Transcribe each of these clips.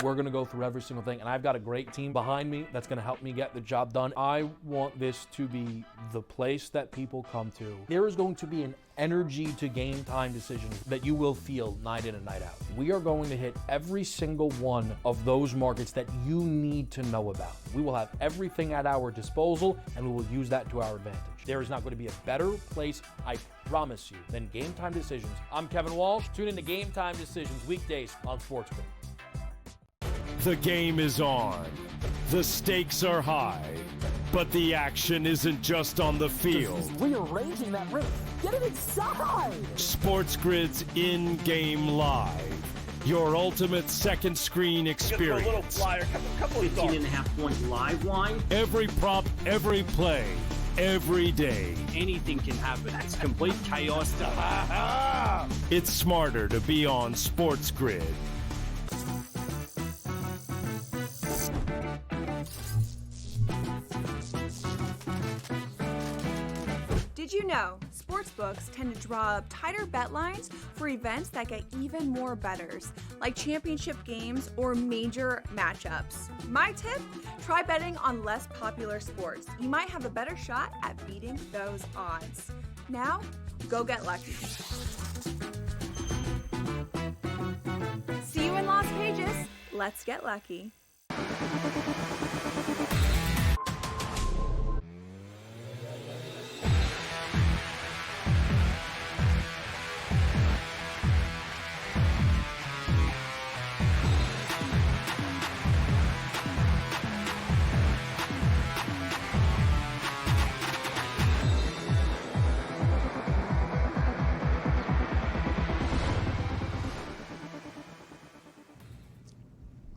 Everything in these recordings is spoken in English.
We're going to go through every single thing, and I've got a great team behind me that's going to help me get the job done. I want this to be the place that people come to. There is going to be an energy to game time decisions that you will feel night in and night out. We are going to hit every single one of those markets that you need to know about. We will have everything at our disposal, and we will use that to our advantage. There is not going to be a better place, I promise you, than Game Time Decisions. I'm Kevin Walsh. Tune in to Game Time Decisions weekdays on SportsGrid. The game is on. The stakes are high. But the action isn't just on the field. He's rearranging that ring. Get it inside! SportsGrid's in-game live. Your ultimate second screen experience. A little flyer, couple of 18.5-point live line. Every prop, every play, every day. Anything can happen. It's complete chaos. It's smarter to be on SportsGrid. Did you know sportsbooks tend to draw up tighter bet lines for events that get even more bettors, like championship games or major matchups? My tip? Try betting on less popular sports. You might have a better shot at beating those odds. Now, go get lucky. See you in Las Vegas. Let's get lucky.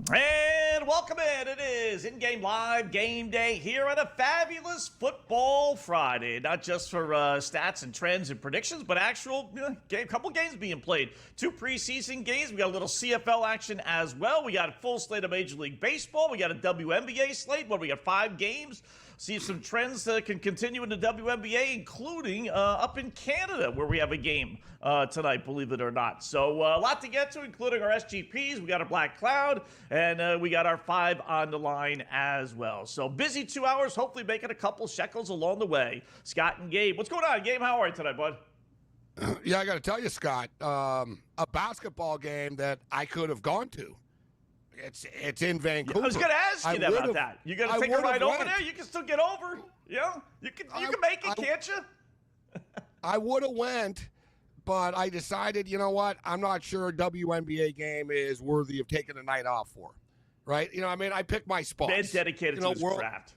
And welcome in. It is in-game live game day here on a fabulous Football Friday. Not just for stats and trends and predictions, but actual couple games being played. 2 preseason games. We got a little CFL action as well. We got a full slate of Major League Baseball. We got a WNBA slate. We got 5 games. See if some trends can continue in the WNBA, including up in Canada, where we have a game tonight, believe it or not. So a lot to get to, including our SGPs. We got our Black Cloud, and we got our 5 on the line as well. So busy 2 hours, hopefully making a couple shekels along the way. Scott and Gabe. What's going on, Gabe? How are you tonight, bud? Yeah, I got to tell you, Scott, a basketball game that I could have gone to. It's in Vancouver. I was going to ask you about that. You going to take a ride over there? You can still get over. Yeah, you can make it, can't you? I would have went, but I decided, you know what? I'm not sure a WNBA game is worthy of taking a night off for. Right? You know, I mean, I pick my spots. It's dedicated to this draft.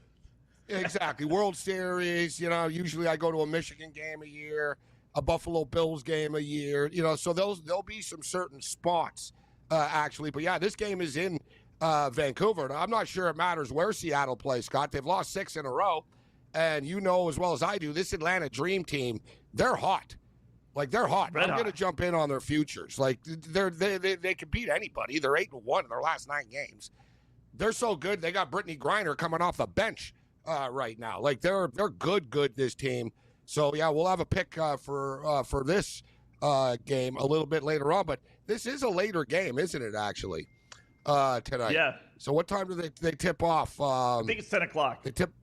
Exactly. World Series, usually I go to a Michigan game a year, a Buffalo Bills game a year, so there'll be some certain spots. Actually. But, yeah, this game is in Vancouver. Now, I'm not sure it matters where Seattle plays, Scott. They've lost 6 in a row. And you know as well as I do, this Atlanta Dream team, they're hot. Like, they're hot. I'm going to jump in on their futures. Like, they can beat anybody. They're 8-1 in their last 9 games. They're so good. They got Brittany Griner coming off the bench right now. Like, they're good, this team. So, yeah, we'll have a pick for this game a little bit later on. But this is a later game, isn't it, actually, tonight? Yeah. So what time do they tip off? I think it's 10 o'clock. They tip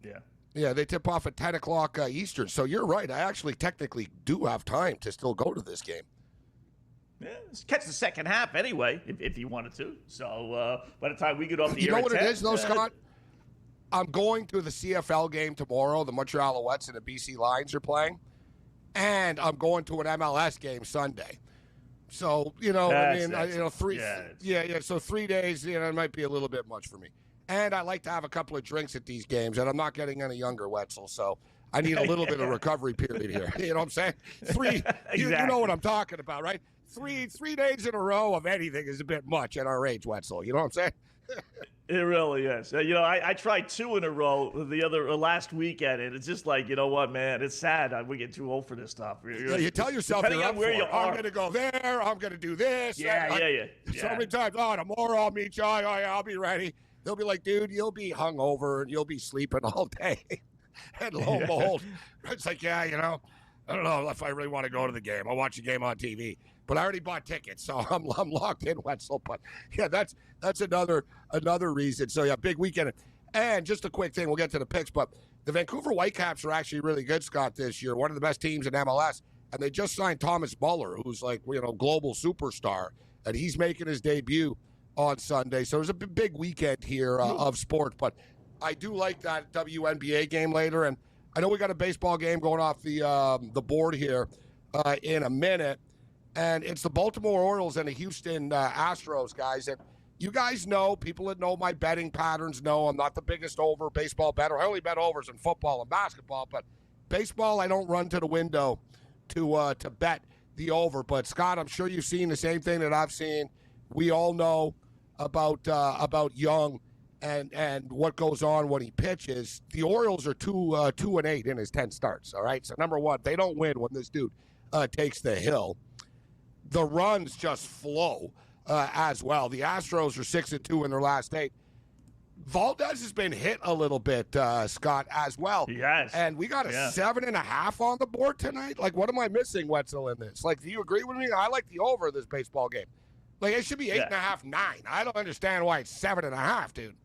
off at 10 o'clock Eastern. So you're right. I actually technically do have time to still go to this game. Yeah, catch the second half anyway, if you wanted to. So by the time we get off the air, you know what 10, it is, though, Scott? I'm going to the CFL game tomorrow. The Montreal Alouettes and the BC Lions are playing. And I'm going to an MLS game Sunday. So, So 3 days, it might be a little bit much for me. And I like to have a couple of drinks at these games, and I'm not getting any younger, Wetzel. So I need a little bit of recovery period here. You know what I'm saying? Exactly. You know what I'm talking about, right? Three days in a row of anything is a bit much at our age, Wetzel. You know what I'm saying? It really is. I tried 2 in a row the other last weekend, and it's just like, you know what, man? It's sad. We get too old for this stuff. You tell yourself depending you're on up where for you it. are. I'm going to go there. I'm going to do this. Yeah. So many times, tomorrow I'll meet you. Oh, yeah, I'll be ready. They'll be like, dude, you'll be hungover and you'll be sleeping all day. And lo and behold, it's like, I don't know if I really want to go to the game. I'll watch the game on TV. But I already bought tickets, so I'm locked in, Wetzel. But yeah, that's another reason. So yeah, big weekend. And just a quick thing, we'll get to the picks, but the Vancouver Whitecaps are actually really good, Scott, this year. One of the best teams in MLS, and they just signed Thomas Muller, who's like global superstar, and he's making his debut on Sunday. So there's a big weekend here of sport, but I do like that WNBA game later, and I know we got a baseball game going off the board here in a minute, and it's the Baltimore Orioles and the Houston Astros, guys. And you guys know, people that know my betting patterns know I'm not the biggest baseball bettor. I only bet overs in football and basketball, but baseball I don't run to the window to bet the over. But Scott, I'm sure you've seen the same thing that I've seen. We all know about Young and what goes on when he pitches. The Orioles are 2-8 in his 10 starts. All right, so number one, they don't win when this dude takes the hill. The runs just flow as well. The Astros are 6-2 in their last 8. Valdez has been hit a little bit, Scott, as well. Yes. And we got a 7.5 on the board tonight. Like, what am I missing, Wetzel, in this? Like, do you agree with me? I like the over this baseball game. Like, it should be 8.5, 9. I don't understand why it's 7.5, dude.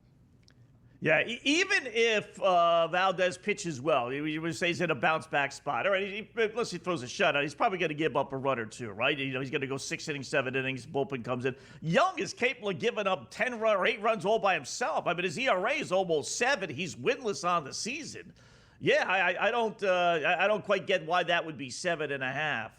Yeah, even if Valdez pitches well, you would say he's in a bounce-back spot. All right, unless he throws a shutout, he's probably going to give up a run or two, right? He's going to go 6 innings, 7 innings, bullpen comes in. Young is capable of giving up 10 or 8 runs all by himself. I mean, his ERA is almost 7. He's winless on the season. Yeah, I don't quite get why that would be 7.5.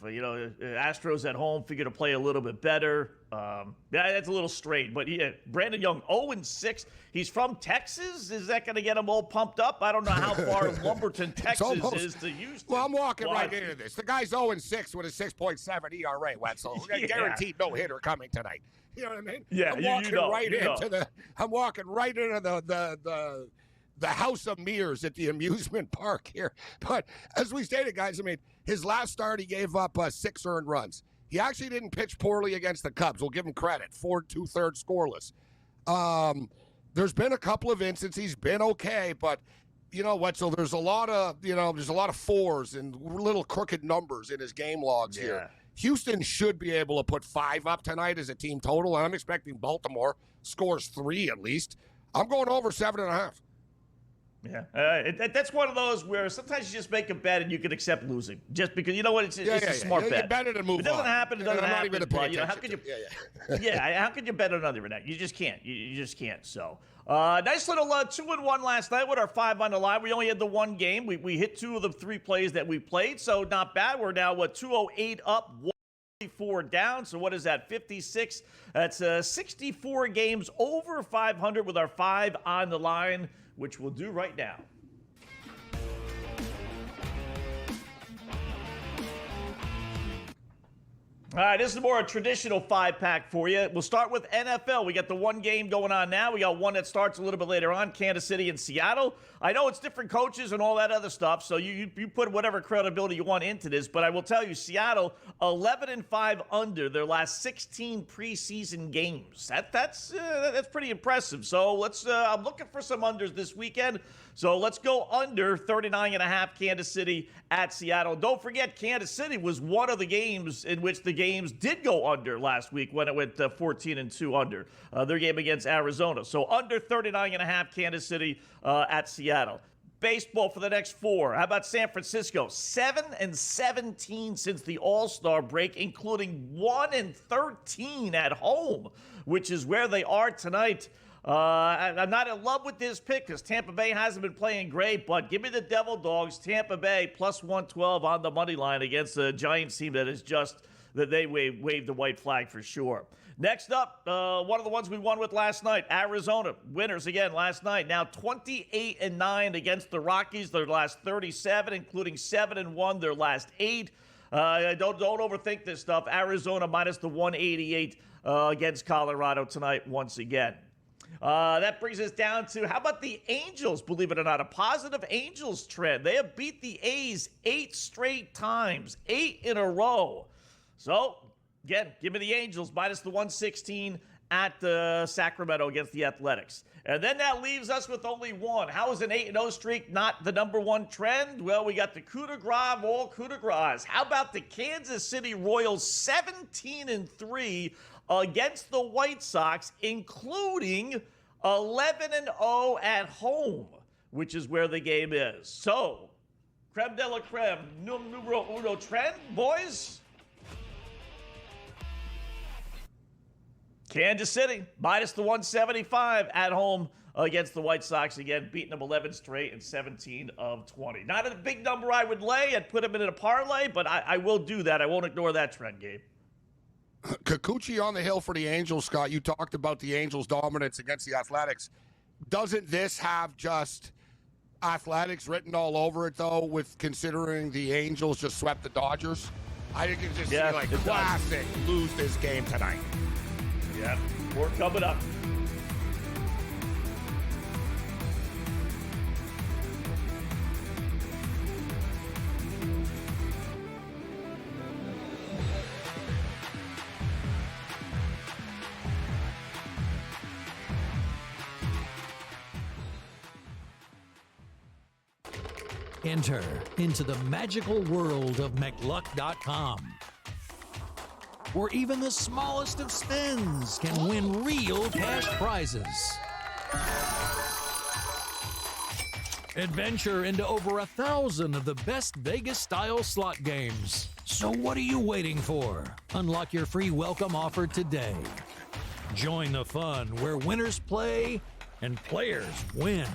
Astros at home figure to play a little bit better. Yeah, that's a little strange. But yeah, Brandon Young 0-6. He's from Texas. Is that going to get him all pumped up? I don't know how far Lumberton, Texas is to Houston. Well, I'm walking right into this. The guy's 0-6 with a 6.7 ERA, Wetzel. Guaranteed no hitter coming tonight. You know what I mean? Yeah, I'm walking right into the House of Mirrors at the amusement park here. But as we stated, guys, I mean, his last start, he gave up 6 earned runs. He actually didn't pitch poorly against the Cubs. We'll give him credit. 4 2/3 scoreless. There's been a couple of instances he's been okay, but you know what? So there's a lot of 4s and little crooked numbers in his game logs here. Houston should be able to put 5 up tonight as a team total, and I'm expecting Baltimore scores 3 at least. I'm going over 7.5. Yeah, that's one of those where sometimes you just make a bet and you can accept losing, just because you know what, it's a smart bet. You better to move. It doesn't happen. It doesn't happen. But, how could you? Yeah. How could you bet on another than that? You just can't. You just can't. So, nice little 2-1 last night with our 5 on the line. We only had the one game. We hit 2 of the 3 plays that we played, so not bad. We're now 208 up. 4 down, so what is that, 56? That's 64 games over 500 with our 5 on the line, which we'll do right now. All right, this is more a traditional 5-pack for you. We'll start with NFL. We got the one game going on now. We got one that starts a little bit later on, Kansas City and Seattle. I know it's different coaches and all that other stuff, so you put whatever credibility you want into this, but I will tell you, Seattle, 11-5 under their last 16 preseason games. That's pretty impressive. So let's. I'm looking for some unders this weekend. So let's go under 39.5 Kansas City at Seattle. Don't forget, Kansas City was one of the games in which the games did go under last week when it went 14-2 under their game against Arizona. So under 39.5 Kansas City at Seattle. Baseball for the next 4. How about San Francisco? 7-17 since the All-Star break, including 1-13 at home, which is where they are tonight. I'm not in love with this pick because Tampa Bay hasn't been playing great, but give me the Devil Dogs. Tampa Bay plus 112 on the money line against a Giants team that is just that they waved the white flag for sure. Next up, one of the ones we won with last night, Arizona. Winners again last night. Now 28-9 against the Rockies, their last 37, including 7-1 their last 8. Don't overthink this stuff. Arizona minus the 188 against Colorado tonight once again. That brings us down to, how about the Angels, believe it or not, a positive Angels trend. They have beat the A's 8 straight times, 8 in a row. So, again, give me the Angels, minus the 116 at Sacramento against the Athletics. And then that leaves us with only one. How is an 8-0 streak not the number one trend? Well, we got the coup de grace of all coup de grace. How about the Kansas City Royals 17-3 against the White Sox, including 11-0 at home, which is where the game is. So, creme de la creme, numero uno trend, boys. Kansas City, minus the 175 at home against the White Sox again, beating them 11 straight and 17 of 20. Not a big number I would lay. I'd put them in a parlay, but I will do that. I won't ignore that trend, Gabe. Kikuchi on the hill for the Angels, Scott. You talked about the Angels' dominance against the Athletics. Doesn't this have just Athletics written all over it, though, with considering the Angels just swept the Dodgers? I think it's just like classic lose this game tonight. Yeah, more coming up. Enter into the magical world of McLuck.com, where even the smallest of spins can win real cash prizes. Adventure into over 1,000 of the best Vegas-style slot games. So what are you waiting for? Unlock your free welcome offer today. Join the fun where winners play and players win.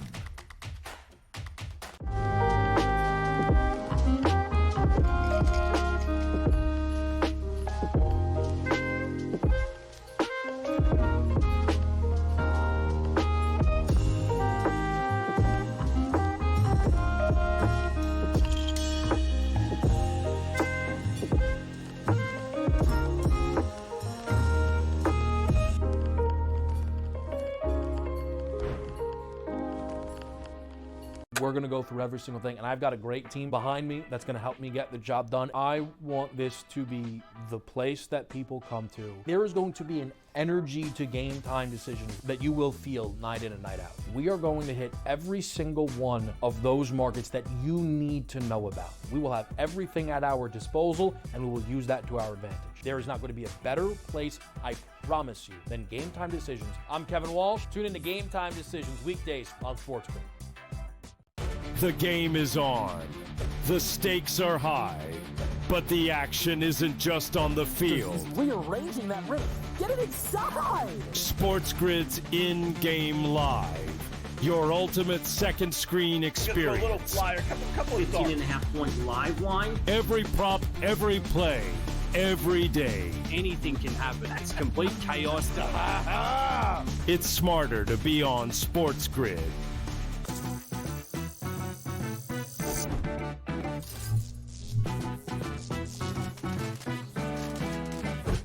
We're going to go through every single thing, and I've got a great team behind me that's going to help me get the job done. I want this to be the place that people come to. There is going to be an energy to game time decisions that you will feel night in and night out. We are going to hit every single one of those markets that you need to know about. We will have everything at our disposal, and we will use that to our advantage. There is not going to be a better place, I promise you, than Game Time Decisions. I'm Kevin Walsh. Tune in to Game Time Decisions weekdays on SportsGrid. The game is on. The stakes are high. But the action isn't just on the field. Rearranging that roof. Get it inside! SportsGrid's in-game live. Your ultimate second screen experience. A little flyer, couple of thoughts. 18.5-point live line. Every prop, every play, every day. Anything can happen. That's complete chaos. It's smarter to be on SportsGrid.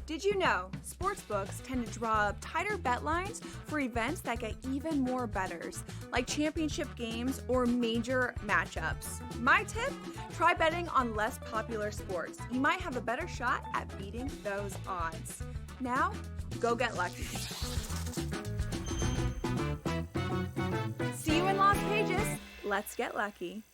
Did you know sportsbooks tend to draw up tighter bet lines for events that get even more bettors, like championship games or major matchups? My tip? Try betting on less popular sports. You might have a better shot at beating those odds. Now, go get lucky. See you in Lost Pages. Let's get lucky.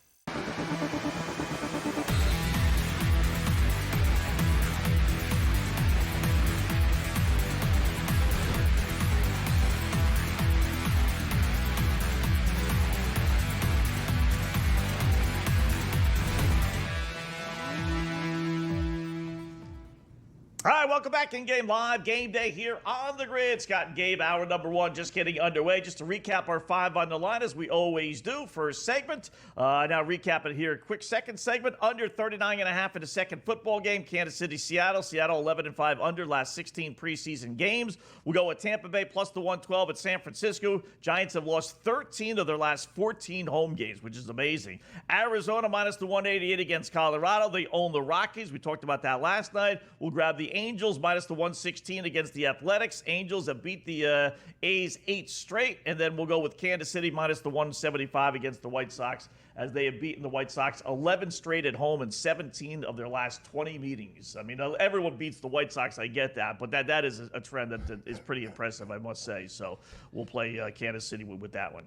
All right, welcome back in Game Live. Game Day here on the grid. Scott and Gabe, hour number one, just getting underway. Just to recap our five on the line, as we always do. First segment. Now recap it here. Quick second segment. Under 39.5 in the second football game. Kansas City, Seattle. Seattle 11-5 under last 16 preseason games. We'll go with Tampa Bay plus the 112 at San Francisco. Giants have lost 13 of their last 14 home games, which is amazing. Arizona minus the 188 against Colorado. They own the Rockies. We talked about that last night. We'll grab the Angels minus the 116 against the Athletics. Angels have beat the A's 8 straight. And then we'll go with Kansas City minus the 175 against the White Sox as they have beaten the White Sox 11 straight at home and 17 of their last 20 meetings. I mean, everyone beats the White Sox. I get that, but that is a trend that is pretty impressive, I must say. So we'll play Kansas City with that one.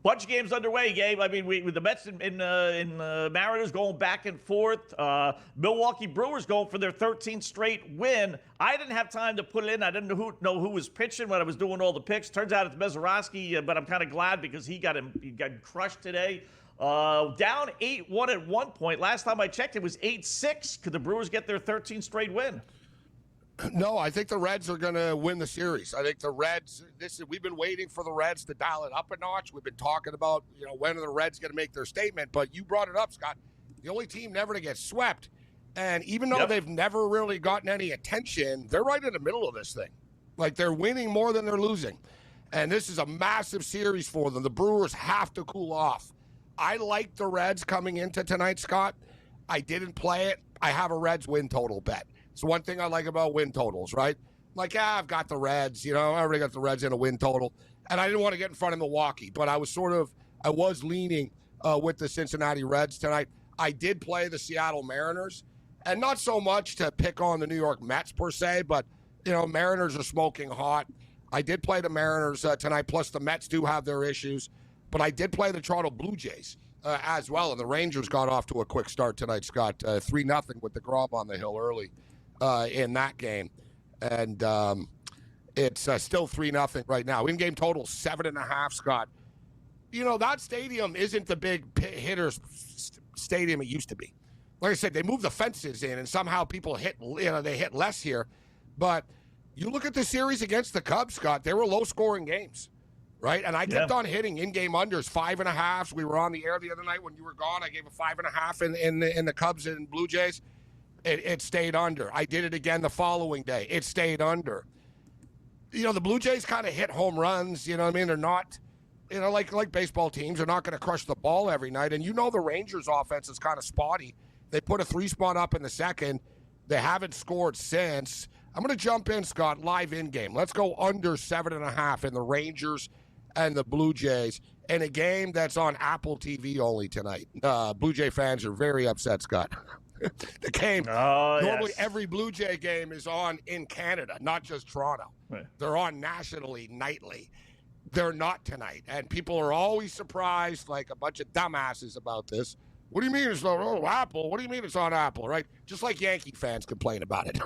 Bunch of games underway, Gabe. I mean, with the Mets and Mariners going back and forth. Milwaukee Brewers going for their 13th straight win. I didn't have time to put it in. I didn't know who was pitching when I was doing all the picks. Turns out it's Mazeroski, but I'm kind of glad because he got crushed today. Down 8-1 at one point. Last time I checked, it was 8-6. Could the Brewers get their 13th straight win? No, I think the Reds are going to win the series. I think the Reds, we've been waiting for the Reds to dial it up a notch. We've been talking about, when are the Reds going to make their statement? But you brought it up, Scott. The only team never to get swept. And even though they've never really gotten any attention, they're right in the middle of this thing. Like, they're winning more than they're losing. And this is a massive series for them. The Brewers have to cool off. I like the Reds coming into tonight, Scott. I didn't play it. I have a Reds win total bet. It's one thing I like about win totals, right? Like, I've got the Reds, I already got the Reds in a win total. And I didn't want to get in front of Milwaukee, but I was leaning with the Cincinnati Reds tonight. I did play the Seattle Mariners, and not so much to pick on the New York Mets per se, but, Mariners are smoking hot. I did play the Mariners tonight, plus the Mets do have their issues. But I did play the Toronto Blue Jays as well, and the Rangers got off to a quick start tonight, Scott. 3-0 with the Grom on the hill early in that game. And it's still 3-0 right now. In-game total 7.5, Scott. That stadium isn't the big hitters stadium it used to be. Like I said, they moved the fences in, and somehow people they hit less here. But you look at the series against the Cubs, Scott, they were low-scoring games, right? And I kept on hitting in-game unders, 5.5s. We were on the air the other night when you were gone. I gave a 5.5 in the Cubs and Blue Jays. It stayed under. I did it again the following day. It stayed under. The Blue Jays kind of hit home runs. You know what I mean? They're not, like baseball teams, they're not going to crush the ball every night. And the Rangers' offense is kind of spotty. They put a 3-spot up in the second. They haven't scored since. I'm going to jump in, Scott, live in-game. Let's go under 7.5 in the Rangers and the Blue Jays in a game that's on Apple TV only tonight. Blue Jay fans are very upset, Scott. The game, normally every Blue Jay game is on in Canada, not just Toronto. Right. They're on nationally, nightly. They're not tonight. And people are always surprised, like a bunch of dumbasses about this. What do you mean it's on Apple? What do you mean it's on Apple, right? Just like Yankee fans complain about it.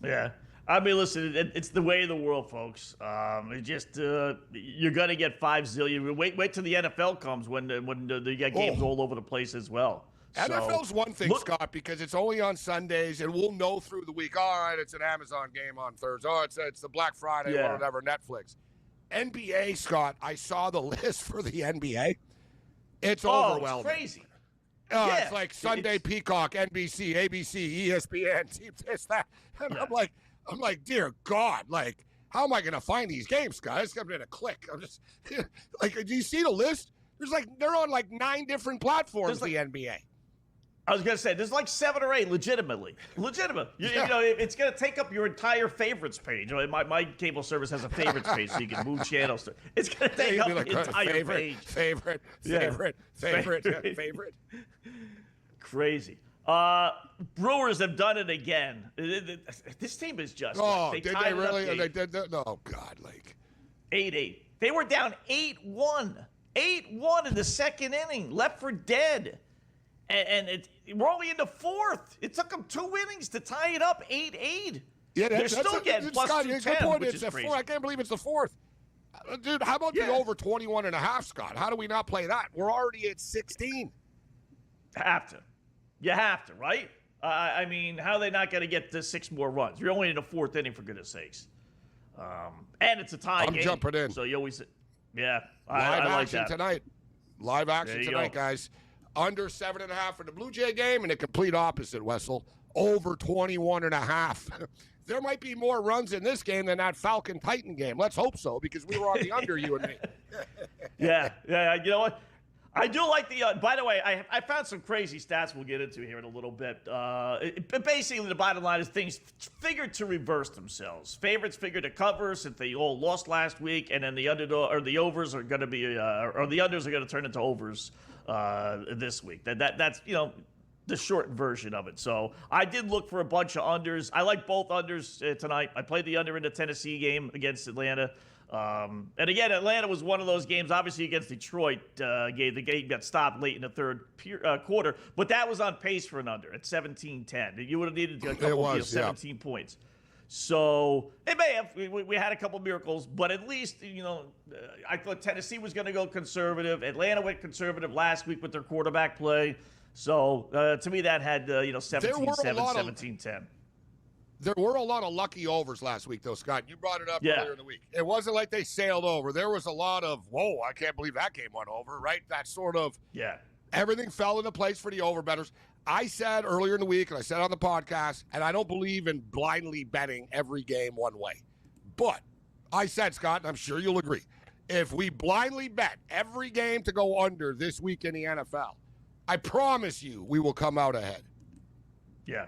Yeah. I mean, listen, it's the way of the world, folks. It just you're gonna get 5 zillion. Wait till the NFL comes when you get games all over the place as well. NFL's one thing, Scott, because it's only on Sundays, and we'll know through the week. All right, it's an Amazon game on Thursday. Oh, it's the Black Friday or whatever, Netflix. NBA, Scott, I saw the list for the NBA. It's overwhelming. It's crazy. It's like Sunday Peacock, NBC, ABC, ESPN, this, that. And I'm like, dear God, like, how am I going to find these games, guys? It's going to be a click. I'm just like, do you see the list? They're on 9 different platforms. The NBA. I was going to say, there's 7 or 8, legitimate. It's going to take up your entire favorites page. My cable service has a favorites page, so you can move channels. It's going to take up the entire page. Favorite. Crazy. Brewers have done it again. This team is just. Oh, did they really? They did that? Oh, God. 8-8. They were down 8-1. 8-1 in the second inning, left for dead. And we're only in the fourth. It took them 2 innings to tie it up, 8-8. Yeah, they're still getting plus 210, which is crazy. I can't believe it's the fourth. Dude, how about the over 21.5, Scott? How do we not play that? We're already at 16. Have to. You have to, right? I mean, how are they not going to get 6 more runs? You're only in the 4th inning, for goodness sakes. And it's a tie game. I'm jumping in. So you always, I like action that. Tonight. Live action tonight, guys. Under 7.5 for the Blue Jay game, and a complete opposite, Wetzel. Over 21.5. There might be more runs in this game than that Falcon-Titan game. Let's hope so, because we were on the under, you and me. Yeah. You know what? I do like the, by the way, I found some crazy stats we'll get into here in a little bit. Basically, the bottom line is things figured to reverse themselves. Favorites figured to cover since they all lost last week, and then the underdog or the overs are going to be, or the unders are going to turn into overs this week. That's, you know, the short version of it. So I did look for a bunch of unders. I like both unders tonight. I played the under in the Tennessee game against Atlanta. And again, Atlanta was one of those games, obviously against Detroit. The game got stopped late in the third quarter, but that was on pace for an under at 17-10. You would have needed a couple 17 points. So it may have. We had a couple miracles, but at least, you know, I thought Tennessee was going to go conservative. Atlanta went conservative last week with their quarterback play. So to me, that had, 17-7, 17-10. There were a lot of lucky overs last week, though, Scott. You brought it up earlier in the week. It wasn't like they sailed over. There was a lot of, whoa, I can't believe that game went over, right? That sort of, everything fell into place for the overbettors. I said earlier in the week, and I said on the podcast, and I don't believe in blindly betting every game one way. But I said, Scott, and I'm sure you'll agree, if we blindly bet every game to go under this week in the NFL, I promise you we will come out ahead. Yeah,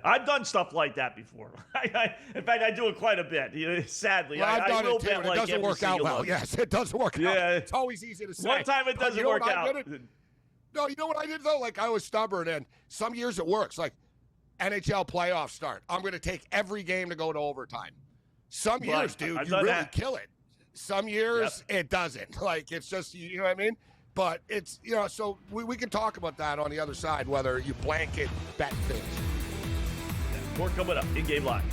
I've done stuff like that before. In fact, I do it quite a bit. Sadly, well, I've done will it too, bet and like it doesn't work out well. Yes, it doesn't work out. It's always easy to say. One time it doesn't work out. No, you know what I did, though? Like, I was stubborn, and some years it works. Like, NHL playoffs start. I'm going to take every game to go to overtime. Some years, dude, you really kill it. Some years, it doesn't. Like, it's just, you know what I mean? But it's, you know, so we can talk about that on the other side, whether you blanket bet things. More coming up in Game Live.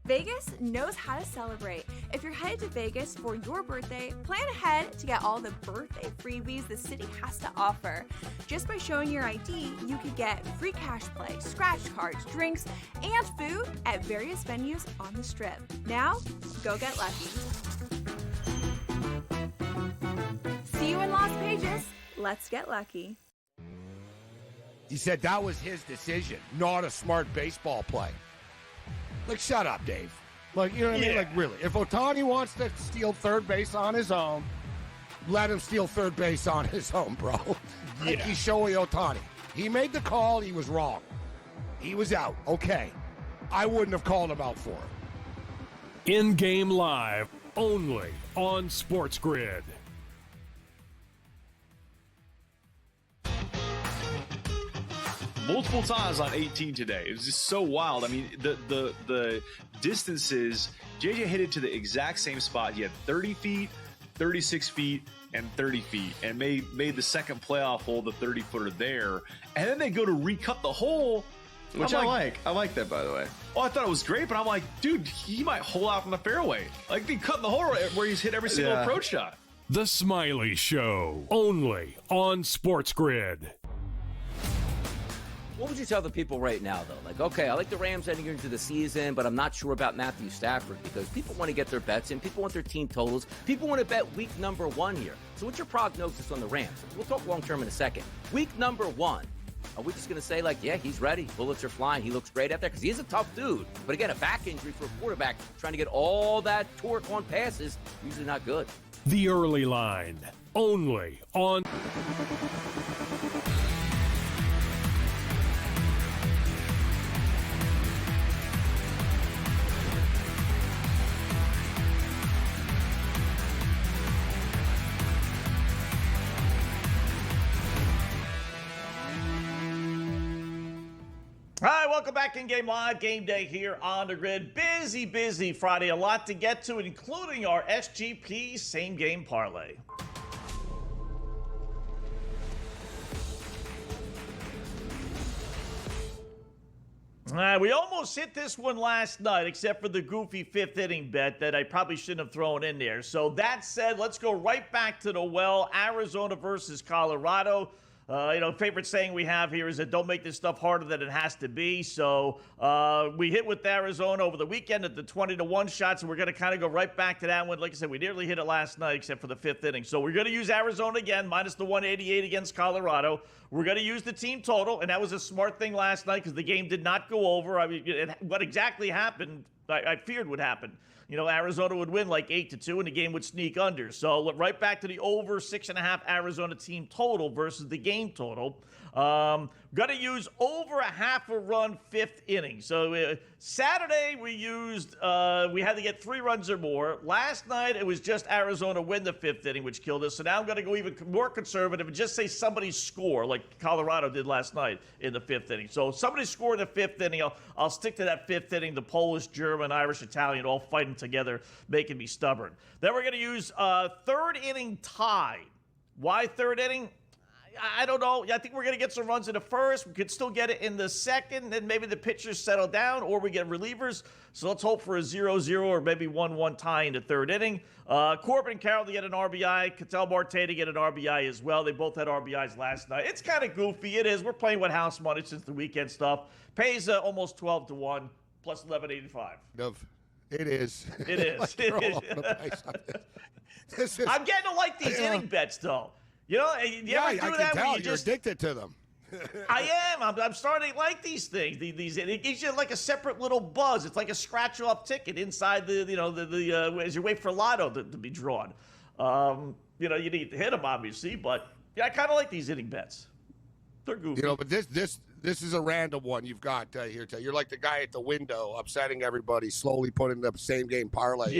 Vegas knows how to celebrate. If you're headed to Vegas for your birthday, plan ahead to get all the birthday freebies the city has to offer. Just by showing your ID, you could get free cash play, scratch cards, drinks, and food at various venues on the Strip. Now, go get lucky. See you in Las Vegas. Let's get lucky. He said that was his decision, not a smart baseball play. Like, shut up, Dave. Like, you know what I mean? Like, really. If Ohtani wants to steal third base on his own, let him steal third base on his own, bro. Like, he's Shohei Ohtani. He made the call. He was wrong. He was out. Okay. I wouldn't have called him out for it. In-game live, only on SportsGrid. Multiple times on 18 today. It was just so wild. I mean, the distances, JJ hit it to the exact same spot. He had 30 feet, 36 feet, and 30 feet, and made the second playoff hole, the 30-footer there. And then they go to recut the hole, which I like. I like that, by the way. Oh, I thought it was great, but I'm like, dude, he might hole out from the fairway. Like, they cut the hole where he's hit every single approach shot. The Smiley Show, only on SportsGrid. What would you tell the people right now, though? Like, okay, I like the Rams heading into the season, but I'm not sure about Matthew Stafford because people want to get their bets in. People want their team totals. People want to bet week number 1 here. So what's your prognosis on the Rams? We'll talk long-term in a second. Week number 1. Are we just going to say, like, yeah, he's ready. Bullets are flying. He looks great out there because he is a tough dude. But again, a back injury for a quarterback trying to get all that torque on passes, usually not good. The Early Line, only on... All right, welcome back in Game Live. Game Day here on the grid. Busy Friday. A lot to get to, including our SGP Same Game Parlay. We almost hit this one last night, except for the goofy fifth inning bet that I probably shouldn't have thrown in there. So that said, let's go right back to the well. Arizona versus Colorado. Favorite saying we have here is that don't make this stuff harder than it has to be. So we hit with Arizona over the weekend at the 20-1 shots, and we're going to kind of go right back to that one. Like I said, we nearly hit it last night except for the fifth inning. So we're going to use Arizona again, minus the 188 against Colorado. We're going to use the team total, and that was a smart thing last night because the game did not go over. I mean, what exactly happened, I feared would happen. Arizona would win like 8-2, and the game would sneak under. So right back to the over 6.5 Arizona team total versus the game total. Going to use over a half a run fifth inning. So Saturday we had to get 3 runs or more. Last night it was just Arizona win the fifth inning, which killed us. So now I'm going to go even more conservative and just say somebody score like Colorado did last night in the fifth inning. So somebody score in the fifth inning. I'll stick to that fifth inning. The Polish, German, Irish, Italian all fighting together, making me stubborn. Then we're going to use third inning tie. Why third inning? I don't know. I think we're going to get some runs in the first. We could still get it in the second. Then maybe the pitchers settle down or we get relievers. So let's hope for a 0-0 or maybe 1-1 tie in the third inning. Corbin and Carroll to get an RBI. Cattell Marte to get an RBI as well. They both had RBIs last night. It's kind of goofy. It is. We're playing with house money since the weekend stuff. Pays almost 12-1 plus 11.85. It is. It is. I'm getting to like these inning bets, though. You ever do I that can tell. when You're addicted to them. I am. I'm starting to like these things. It gives you like a separate little buzz. It's like a scratch-off ticket inside as you wait for Lotto to be drawn. You need to hit them, obviously, but yeah, I kind of like these inning bets. They're goofy. But this is a random one you've got here. You're like the guy at the window upsetting everybody, slowly putting the same game parlay.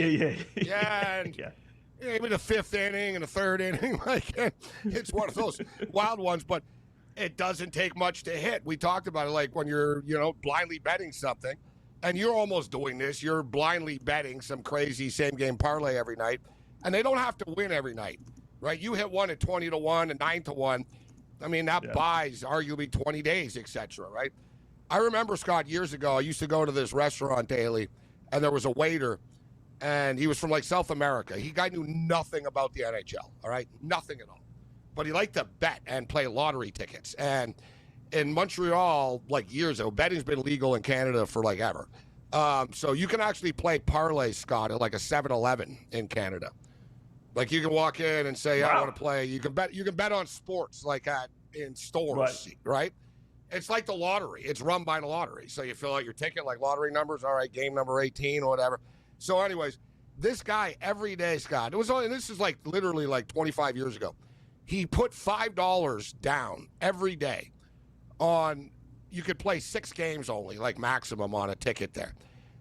Yeah. Maybe the fifth inning and the third inning. It's one of those wild ones, but it doesn't take much to hit. We talked about it, like when you're, blindly betting something, and you're almost doing this. You're blindly betting some crazy same game parlay every night, and they don't have to win every night, right? You hit one at 20-1 and 9-1. I mean, that buys arguably 20 days, etc. Right? I remember, Scott, years ago, I used to go to this restaurant daily, and there was a waiter. And he was from South America. Guy knew nothing about the NHL, all right? Nothing at all. But he liked to bet and play lottery tickets. And in Montreal, years ago, betting's been legal in Canada for ever. So you can actually play parlay, Scott, at a 7-Eleven in Canada. You can walk in and say, I want to play. You can bet on sports in stores, right? It's like the lottery. It's run by the lottery. So you fill out your ticket lottery numbers, all right, game number 18 or whatever. So anyways, this guy every day, Scott, this is literally 25 years ago. He put $5 down every day on, you could play 6 games only, maximum on a ticket there.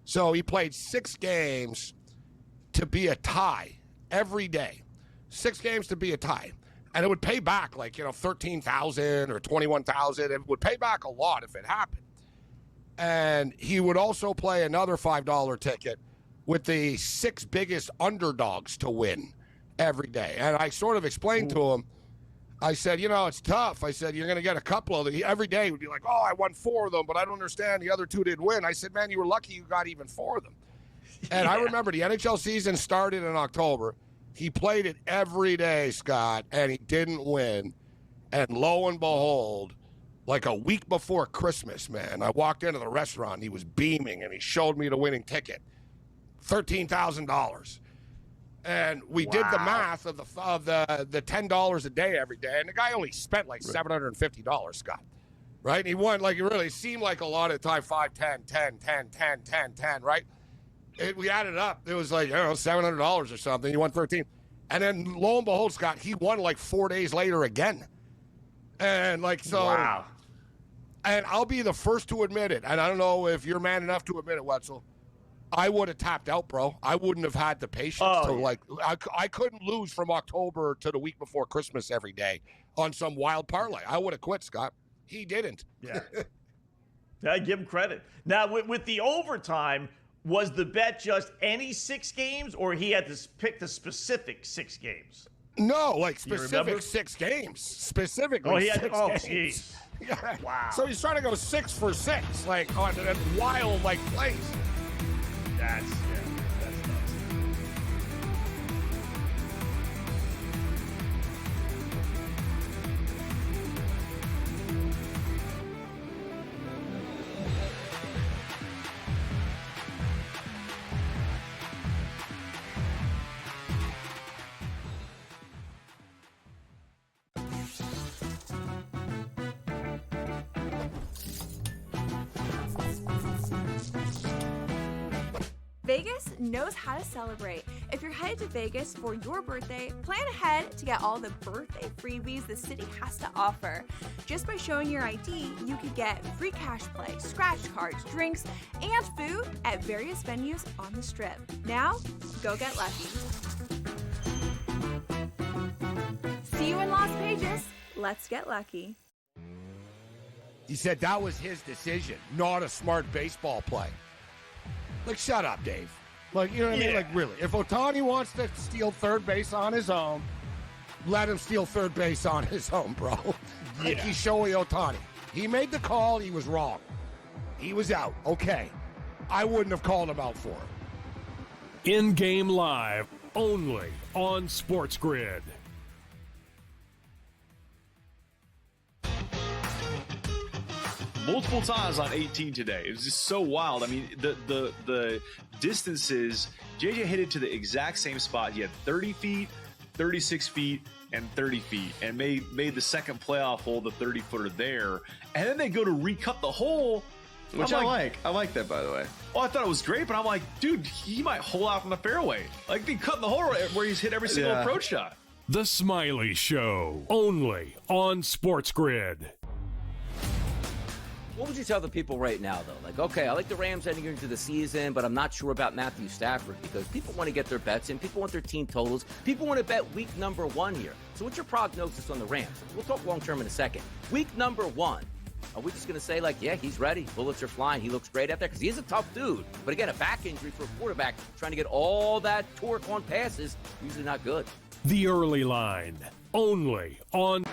So he played 6 games to be a tie every day. 6 games to be a tie. And it would pay back $13,000 or $21,000. It would pay back a lot if it happened. And he would also play another $5 ticket with the 6 biggest underdogs to win every day. And I sort of explained to him, I said, it's tough. I said, you're going to get a couple of them. Every day he would be like, I won 4 of them, but I don't understand. The other 2 didn't win. I said, man, you were lucky you got even 4 of them. And I remember the NHL season started in October. He played it every day, Scott, and he didn't win. And lo and behold, a week before Christmas, man, I walked into the restaurant and he was beaming and he showed me the winning ticket. $13,000, and we did the math of the $10 a day every day, and the guy only spent $750, Scott, right? And he won it really seemed like a lot of the time 5, 10, 10, 10, 10, 10, 10, right? We added up, it was $700 or something. He won 13, and then lo and behold, Scott, he won 4 days later again, and wow. And I'll be the first to admit it, and I don't know if you're man enough to admit it, Wetzel. I would have tapped out, bro. I wouldn't have had the patience I couldn't lose from October to the week before Christmas every day on some wild parlay. I would have quit, Scott. He didn't. Yeah. I give him credit. Now, with the overtime, was the bet just any 6 games, or he had to pick the specific 6 games? No, specific 6 games. Specifically, he had 6 games. Geez. Yeah. Wow. So he's trying to go 6 for 6, like on a wild like plays. That's nuts. Vegas knows how to celebrate. If you're headed to Vegas for your birthday, plan ahead to get all the birthday freebies the city has to offer. Just by showing your ID, you could get free cash play, scratch cards, drinks, and food at various venues on the Strip. Now, go get lucky. See you in Las Vegas. Let's get lucky. He said that was his decision, not a smart baseball play. Like, shut up, Dave. Like, you know what I mean? Like, really. If Ohtani wants to steal third base on his own, let him steal third base on his own, bro. Like, he's Shohei Ohtani. He made the call. He was wrong. He was out. Okay. I wouldn't have called him out for it. In-game live, only on SportsGrid. Multiple times on 18 today. It was just so wild. I mean, the distances, JJ hit it to the exact same spot. He had 30 feet, 36 feet, and 30 feet, and made the second playoff hole, the 30-footer there. And then they go to recut the hole, which I like. I like that, by the way. Oh, I thought it was great, but I'm like, dude, he might hole out from the fairway. Like, they cut the hole where he's hit every single approach shot. The Smiley Show, only on SportsGrid. What would you tell the people right now, though? Like, okay, I like the Rams heading into the season, but I'm not sure about Matthew Stafford because people want to get their bets in. People want their team totals. People want to bet week number 1 here. So what's your prognosis on the Rams? We'll talk long-term in a second. Week number 1. Are we just going to say, like, yeah, he's ready. Bullets are flying. He looks great out there because he is a tough dude. But again, a back injury for a quarterback trying to get all that torque on passes, usually not good. The early line, only on...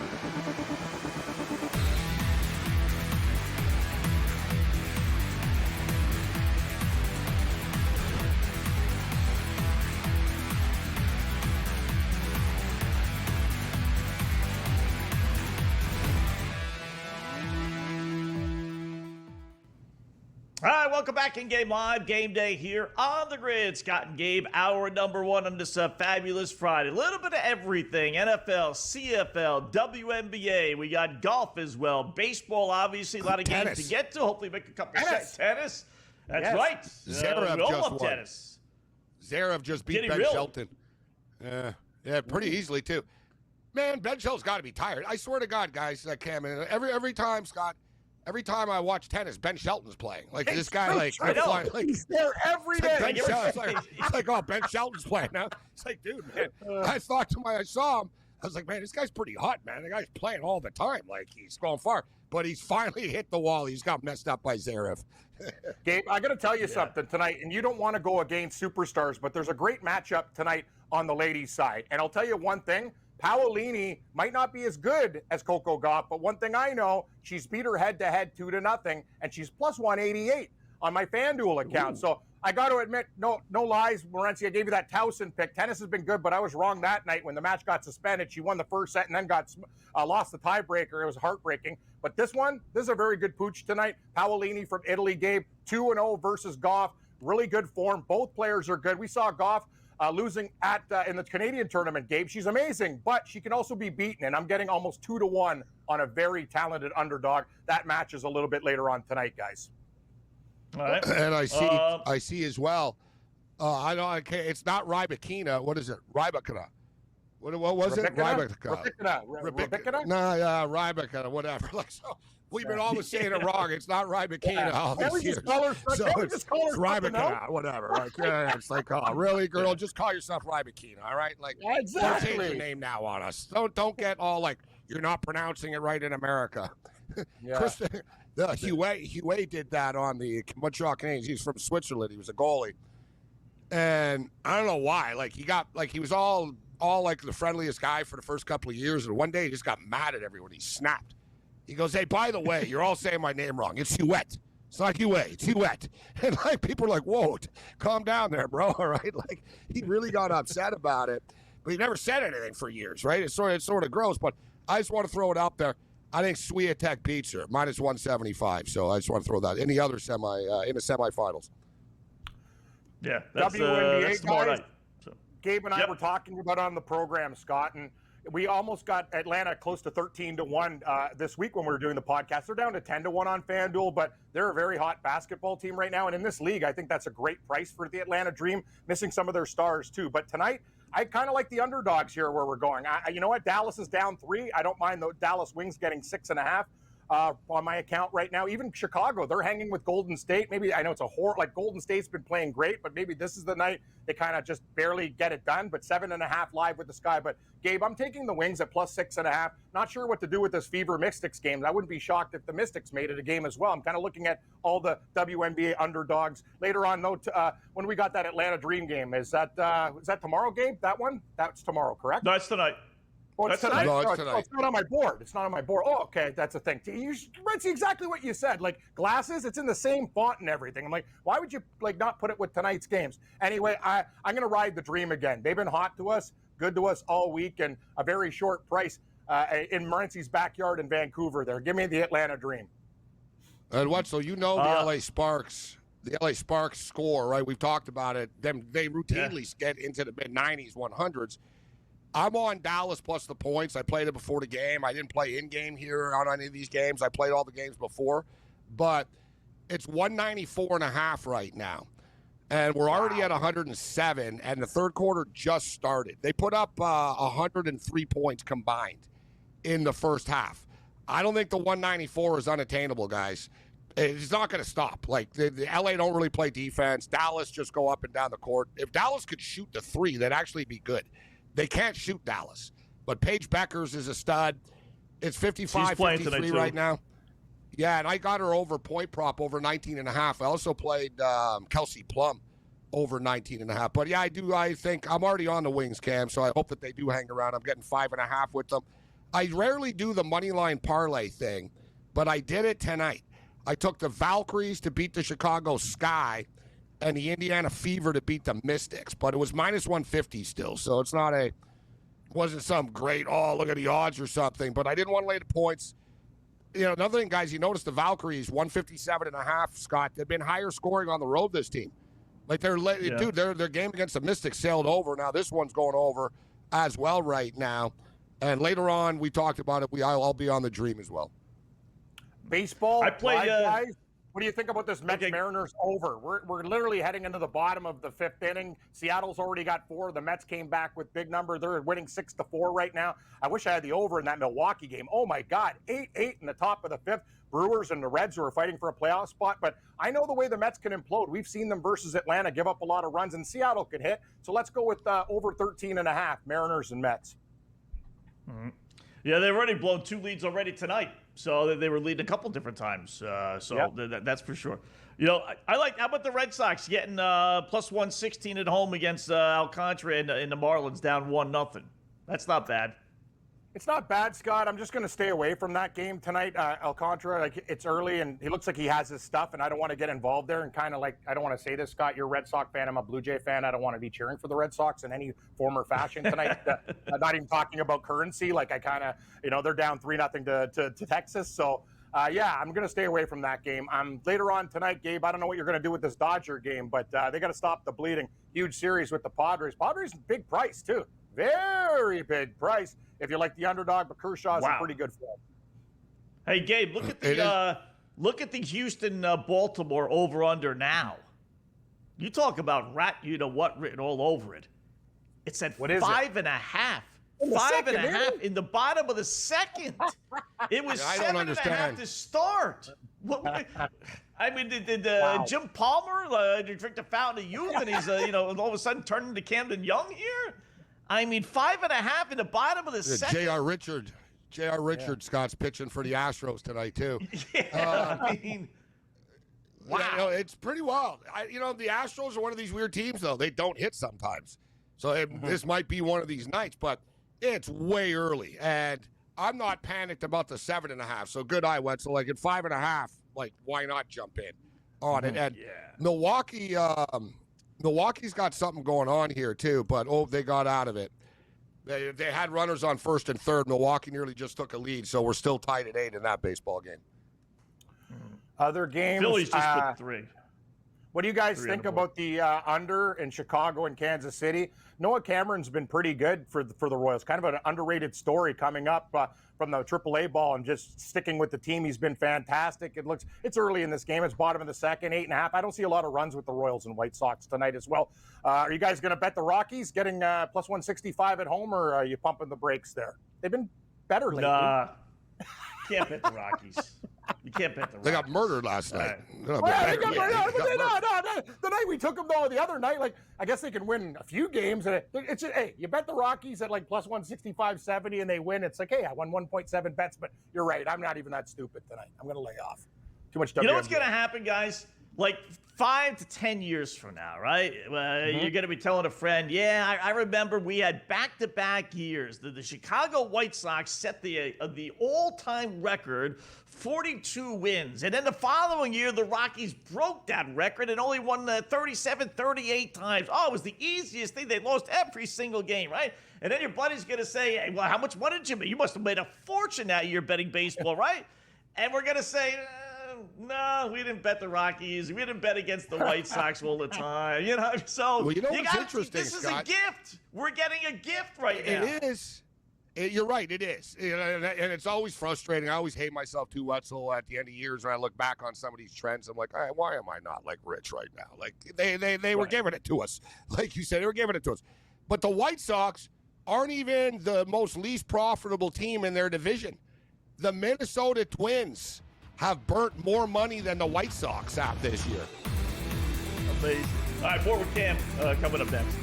All right, welcome back in Game Live, Game Day here on the grid. Scott and Gabe, hour number 1 on this fabulous Friday. A little bit of everything, NFL, CFL, WNBA. We got golf as well. Baseball, obviously, a lot of games to get to. Hopefully make a couple of tennis. That's right. Zverev we all just love won. Tennis. Zverev just beat Did he Ben really? Shelton. Yeah, pretty easily, too. Man, Ben Shelton's got to be tired. I swear to God, guys, Cam, every time, Scott, every time I watch tennis, Ben Shelton's playing. Like, this guy, like, I know. he's there every day. Ben Shelton, it's like, oh, Ben Shelton's playing now. It's like, dude, man. I saw him. I was like, man, this guy's pretty hot, man. The guy's playing all the time. Like, he's going far. But he's finally hit the wall. He's got messed up by Zverev. Gabe, I got to tell you something tonight, and you don't want to go against superstars, but there's a great matchup tonight on the ladies' side. And I'll tell you one thing. Paolini might not be as good as Coco Gauff, but one thing I know, she's beat her head-to-head 2-0, and she's plus 188 on my FanDuel account. Ooh. So I got to admit, no lies, Morency, I gave you that Towson pick. Tennis has been good, but I was wrong that night when the match got suspended. She won the first set and then lost the tiebreaker. It was heartbreaking. But this is a very good pooch tonight. Paolini from Italy, Gabe, 2-0 versus Gauff. Really good form. Both players are good. We saw Gauff losing in the Canadian tournament, Gabe. She's amazing, but she can also be beaten, and I'm getting almost 2-1 on a very talented underdog. That match is a little bit later on tonight, guys. All right. And I see as well. I know. Okay, it's not Rybakina. What is it? Rybakina. What was it? Rybakina. No, Rybakina. Whatever. Like so. We've been always saying it wrong. It's not Rybakina all these years. So it's Rybakina, whatever. Like, it's like, oh, really, girl? Just call yourself Rybakina, all right? Like, exactly. Don't change your name now on us. Don't get all like you're not pronouncing it right in America. Yeah. Huey did that on the Montreal Canadiens. He's from Switzerland. He was a goalie, and I don't know why. Like he was all like the friendliest guy for the first couple of years, and one day he just got mad at everyone. He snapped. He goes, hey, by the way, you're all saying my name wrong. It's Huet. It's not Hue, it's Huet. And like people are like, whoa, calm down there, bro. All right. Like he really got upset about it. But he never said anything for years, right? It's sort of gross, but I just want to throw it out there. I think Swiatek beats her, minus 175. So I just want to throw that in the other in the semifinals. Yeah, that's WNBA tomorrow guys. night. So. Gabe and I were talking about on the program, Scott, and we almost got Atlanta close to 13-1 this week when we were doing the podcast. They're down to 10-1 on FanDuel, but they're a very hot basketball team right now. And in this league, I think that's a great price for the Atlanta Dream, missing some of their stars too. But tonight, I kind of like the underdogs here where we're going. You know what? Dallas is down 3. I don't mind the Dallas Wings getting 6.5 on my account right now. Even Chicago, they're hanging with Golden State. Maybe I know it's a horror. Like Golden State's been playing great, but maybe this is the night they kind of just barely get it done. But 7.5 live with the Sky. But Gabe, I'm taking the Wings at plus 6.5. Not sure what to do with this Fever Mystics game. I wouldn't be shocked if the Mystics made it a game as well. I'm kind of looking at all the WNBA underdogs later on. Though, when we got that Atlanta Dream game, is that tomorrow, Gabe? That one? That's tomorrow, correct? No, it's tonight. Oh, it's tonight? No, it's tonight. Oh, it's not on my board. It's not on my board. Oh, okay. That's a thing. You see exactly what you said. Like glasses, it's in the same font and everything. I'm like, why would you not put it with tonight's games? Anyway, I'm going to ride the Dream again. They've been hot to us, good to us all week, and a very short price in Morency's backyard in Vancouver there. Give me the Atlanta Dream. And what? So you know the LA Sparks. The LA Sparks score, right? We've talked about it. They routinely get into the mid-90s, 100s. I'm on Dallas plus the points. I played it before the game. I didn't play in-game here on any of these games. I played all the games before. But it's 194.5 right now. And we're already at 107, and the third quarter just started. They put up 103 points combined in the first half. I don't think the 194 is unattainable, guys. It's not going to stop. Like, the LA don't really play defense. Dallas just go up and down the court. If Dallas could shoot the 3, that'd actually be good. They can't shoot Dallas. But Paige Beckers is a stud. It's 55-53 right now. Yeah, and I got her over point prop over 19.5. I also played Kelsey Plum over 19.5. But, yeah, I think I'm already on the Wings, Cam, so I hope that they do hang around. I'm getting 5.5 with them. I rarely do the money line parlay thing, but I did it tonight. I took the Valkyries to beat the Chicago Sky and the Indiana Fever to beat the Mystics, but it was minus 150 still, so it's not wasn't some great, look at the odds or something, but I didn't want to lay the points. You know, another thing, guys, you notice the Valkyries, 157.5, Scott, they've been higher scoring on the road, this team. Like, dude, their game against the Mystics sailed over. Now this one's going over as well right now, and later on, we talked about it, I'll be on the Dream as well. Baseball, I played, guys. What do you think about this Mets-Mariners over? We're literally heading into the bottom of the 5th inning. Seattle's already got 4. The Mets came back with big number. They're winning 6-4 right now. I wish I had the over in that Milwaukee game. Oh, my God. 8-8 in the top of the 5th. Brewers and the Reds who are fighting for a playoff spot. But I know the way the Mets can implode. We've seen them versus Atlanta give up a lot of runs, and Seattle could hit. So let's go with over 13.5, Mariners and Mets. Mm-hmm. Yeah, they've already blown 2 leads already tonight. So they were leading a couple different times. That's for sure. You know, I like, how about the Red Sox getting plus 116 at home against Alcantara and the Marlins down 1-0. That's not bad. It's not bad, Scott. I'm just going to stay away from that game tonight. Alcantara, like, it's early, and he looks like he has his stuff, and I don't want to get involved there. And kind of like, I don't want to say this, Scott, you're a Red Sox fan. I'm a Blue Jay fan. I don't want to be cheering for the Red Sox in any form or fashion tonight. Not even talking about currency. Like, I kind of, they're down 3-0 to Texas. So, I'm going to stay away from that game. Later on tonight, Gabe, I don't know what you're going to do with this Dodger game, but they got to stop the bleeding. Huge series with the Padres. Padres, big price, too. Very big price. If you like the underdog, but Kershaw's in pretty good form. Hey, Gabe, look at the Houston Baltimore over under now. You talk about rat-you-know-what written all over it. It's at 5.5. 5.5 in the bottom of the second. It was 7.5 to start. I mean, did Jim Palmer drink the fountain of youth, and he's all of a sudden turning into Camden Young here? I mean, 5.5 in the bottom of the second. J.R. Richard, Scott's pitching for the Astros tonight, too. Yeah, I mean, wow. It's pretty wild. The Astros are one of these weird teams, though. They don't hit sometimes. So this might be one of these nights, but it's way early. And I'm not panicked about the 7.5. So good eye, Wetzel. Like at 5.5, like why not jump in on it? And Milwaukee's got something going on here too, but they got out of it. They had runners on first and third. Milwaukee nearly just took a lead, so we're still tied at 8 in that baseball game. Other games. Phillies just put 3. What do you guys think about the under in Chicago and Kansas City? Noah Cameron's been pretty good for the Royals. Kind of an underrated story coming up from the AAA ball and just sticking with the team. He's been fantastic. It's early in this game. It's bottom of the second, 8.5. I don't see a lot of runs with the Royals and White Sox tonight as well. Are you guys going to bet the Rockies getting plus 165 at home, or are you pumping the brakes there? They've been better lately. Nah, can't bet the Rockies. You can't bet the Rockies. They got murdered last night. The night we took them, though, the other night, like, I guess they can win a few games. And hey, you bet the Rockies at like plus 165.70 and they win. It's like, hey, I won 1.7 bets, but you're right. I'm not even that stupid tonight. I'm going to lay off. Too much WNBA. You know what's going to happen, guys? Like 5 to 10 years from now, right? You're going to be telling a friend, yeah, I remember we had back-to-back years. The Chicago White Sox set the all-time record, 42 wins. And then the following year, the Rockies broke that record and only won 37, 38 times. Oh, it was the easiest thing. They lost every single game, right? And then your buddy's going to say, hey, well, how much money did you make? You must have made a fortune that year betting baseball, right? And we're going to say, no, we didn't bet the Rockies. We didn't bet against the White Sox all the time. You know, so well, you know what's interesting, this is Scott? a gift. We're getting a gift right now. It is. You're right. It is. And it's always frustrating. I always hate myself too, Wetzel, at the end of years when I look back on some of these trends. I'm like, all right, why am I not like rich right now? Like they were giving it to us. Like you said, they were giving it to us. But the White Sox aren't even the least profitable team in their division. The Minnesota Twins have burnt more money than the White Sox have this year. Amazing. All right, more with Cam coming up next.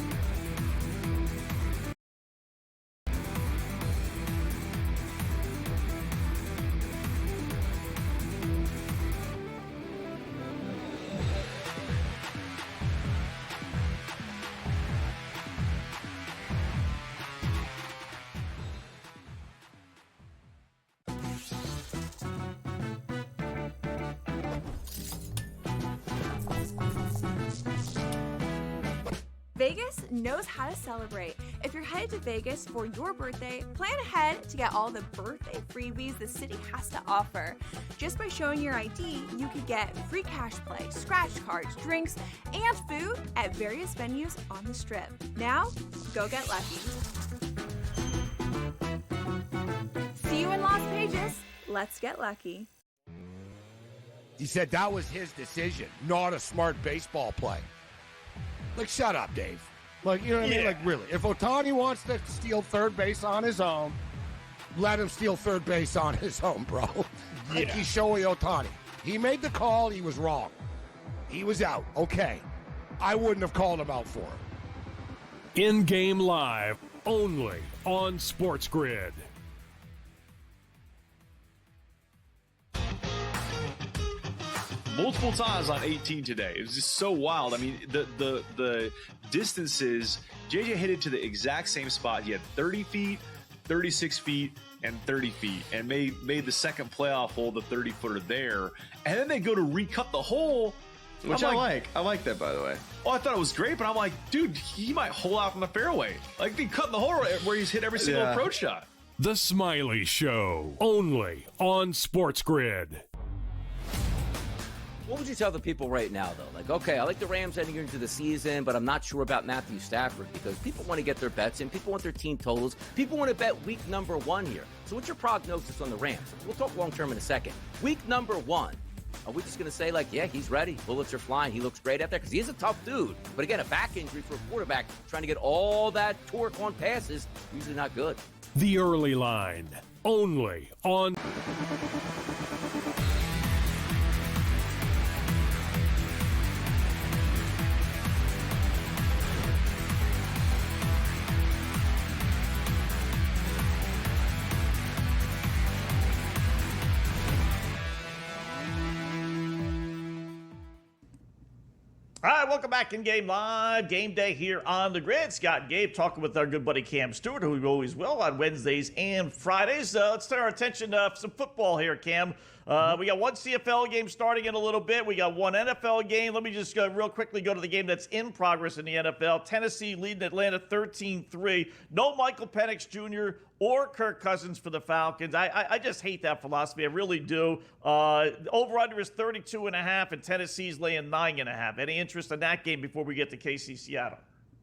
Vegas knows how to celebrate. If you're headed to Vegas for your birthday, plan ahead to get all the birthday freebies the city has to offer. Just by showing your ID, you could get free cash play, scratch cards, drinks, and food at various venues on the Strip. Now, go get lucky. See you in Las Vegas. Let's get lucky. He said that was his decision, not a smart baseball play. Like, shut up, Dave. Like, you know what I mean? Like, really. If Ohtani wants to steal third base on his own, let him steal third base on his own, bro. Like, he's Shohei Ohtani. He made the call. He was wrong. He was out. Okay. I wouldn't have called him out for him. In-game live, only on SportsGrid. Multiple times on 18 today. It was just so wild. I mean, the distances, JJ hit it to the exact same spot. He had 30 feet, 36 feet, and 30 feet, and made the second playoff hole, the 30-footer there. And then they go to recut the hole. Which I like. I like that, by the way. Oh, I thought it was great, but I'm like, dude, he might hole out from the fairway. Like, they cut the hole where he's hit every single approach shot. The Smiley Show, only on SportsGrid. What would you tell the people right now, though? Like, okay, I like the Rams heading into the season, but I'm not sure about Matthew Stafford because people want to get their bets in. People want their team totals. People want to bet week number 1 here. So what's your prognosis on the Rams? We'll talk long-term in a second. Week number 1. Are we just going to say, like, yeah, he's ready. Bullets are flying. He looks great out there because he is a tough dude. But again, a back injury for a quarterback trying to get all that torque on passes, usually not good. The Early Line, only on... All right, welcome back in Game Live. Game Day here on the grid. Scott and Gabe talking with our good buddy Cam Stewart, who we always will on Wednesdays and Fridays. Let's turn our attention to some football here, Cam. We got one CFL game starting in a little bit. We got one NFL game. Let me just real quickly go to the game that's in progress in the NFL. Tennessee leading Atlanta 13-3. No Michael Penix Jr. or Kirk Cousins for the Falcons. I just hate that philosophy. I really do. Over-under is 32.5, and Tennessee's laying 9.5. Any interest in that game before we get to KC Seattle?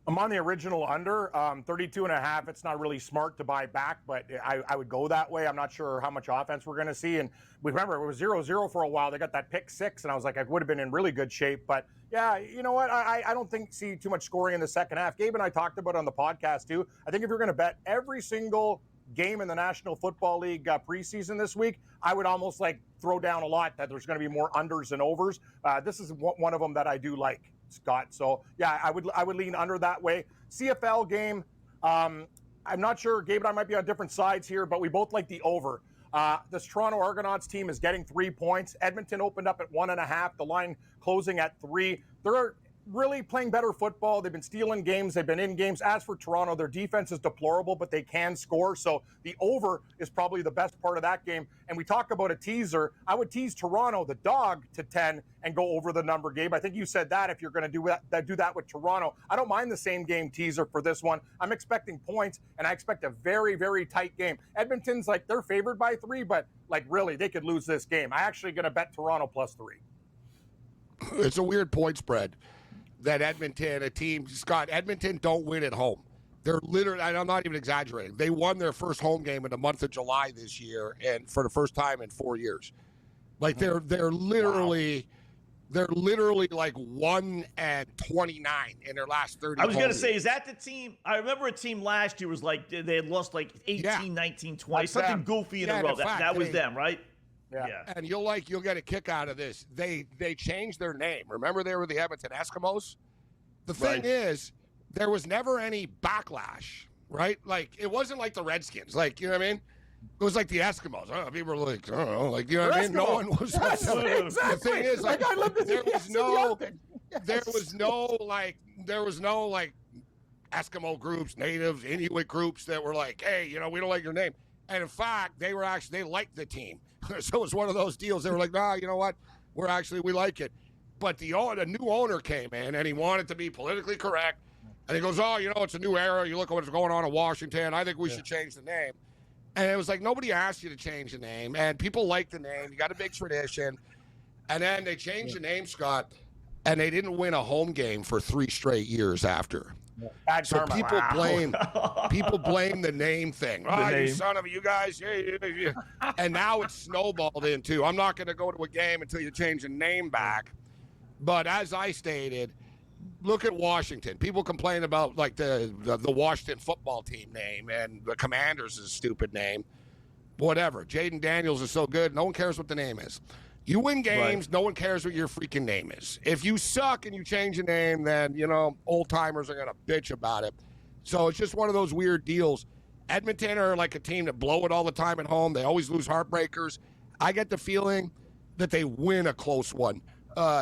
I'm on the original under, 32.5. It's not really smart to buy back, but I would go that way. I'm not sure how much offense we're going to see. And we remember it was 0-0 for a while. They got that pick six, and I was like, I would have been in really good shape. But yeah, you know what? I don't see too much scoring in the second half. Gabe and I talked about it on the podcast too. I think if you're going to bet every single game in the National Football League preseason this week, I would almost like throw down a lot that there's going to be more unders and overs. This is one of them that I do like, Scott. So yeah, I would lean under that way. CFL game, I'm not sure. Gabe and I might be on different sides here, but we both like the over. This Toronto Argonauts team is getting 3 points. Edmonton opened up at 1.5. The line closing at 3. They're really playing better football. They've been stealing games. They've been in games. As for Toronto, their defense is deplorable, but they can score. So the over is probably the best part of that game. And we talk about a teaser. I would tease Toronto, the dog, to 10 and go over the number, Gabe. I think you said that if you're going to do that with Toronto. I don't mind the same game teaser for this one. I'm expecting points, and I expect a very, very tight game. Edmonton's like, they're favored by 3, but like really, they could lose this game. I'm actually going to bet Toronto +3. It's a weird point spread. That Edmonton, a team, Scott, Edmonton don't win at home. They're literally, and I'm not even exaggerating, they won their first home game in the month of July this year, and for the first time in 4 years. Like they're literally like 1-29 in their last 30. I was going to say, is that the team? I remember a team last year was like, they had lost like 18, 19, 20, something them. Goofy in a row. That was them, right? Yeah. And you'll get a kick out of this. They changed their name. Remember they were the Edmonton Eskimos? The thing is, there was never any backlash, right? Like, it wasn't like the Redskins. Like, you know what I mean? It was like the Eskimos. People were like, I don't know, like, you know what I mean? No one was. Yes, exactly. The thing is, like, there was no Eskimo groups, natives, Inuit groups that were like, hey, you know, we don't like your name. And in fact, they liked the team. So it was one of those deals. They were like, nah, you know what? We like it. But the new owner came in, and he wanted to be politically correct. And he goes, oh, you know, it's a new era. You look at what's going on in Washington. I think we should change the name. And it was like, nobody asked you to change the name. And people like the name. You got a big tradition. And then they changed the name, Scott, and they didn't win a home game for 3 straight years after. So people blame the name thing. You son of you guys. Yeah. And now it's snowballed into. I'm not going to go to a game until you change the name back. But as I stated, look at Washington. People complain about like the Washington football team name, and the Commanders is a stupid name. Whatever. Jaden Daniels is so good. No one cares what the name is. You win games, no one cares what your freaking name is. If you suck and you change the name, then, you know, old-timers are going to bitch about it. So it's just one of those weird deals. Edmonton are like a team that blow it all the time at home. They always lose heartbreakers. I get the feeling that they win a close one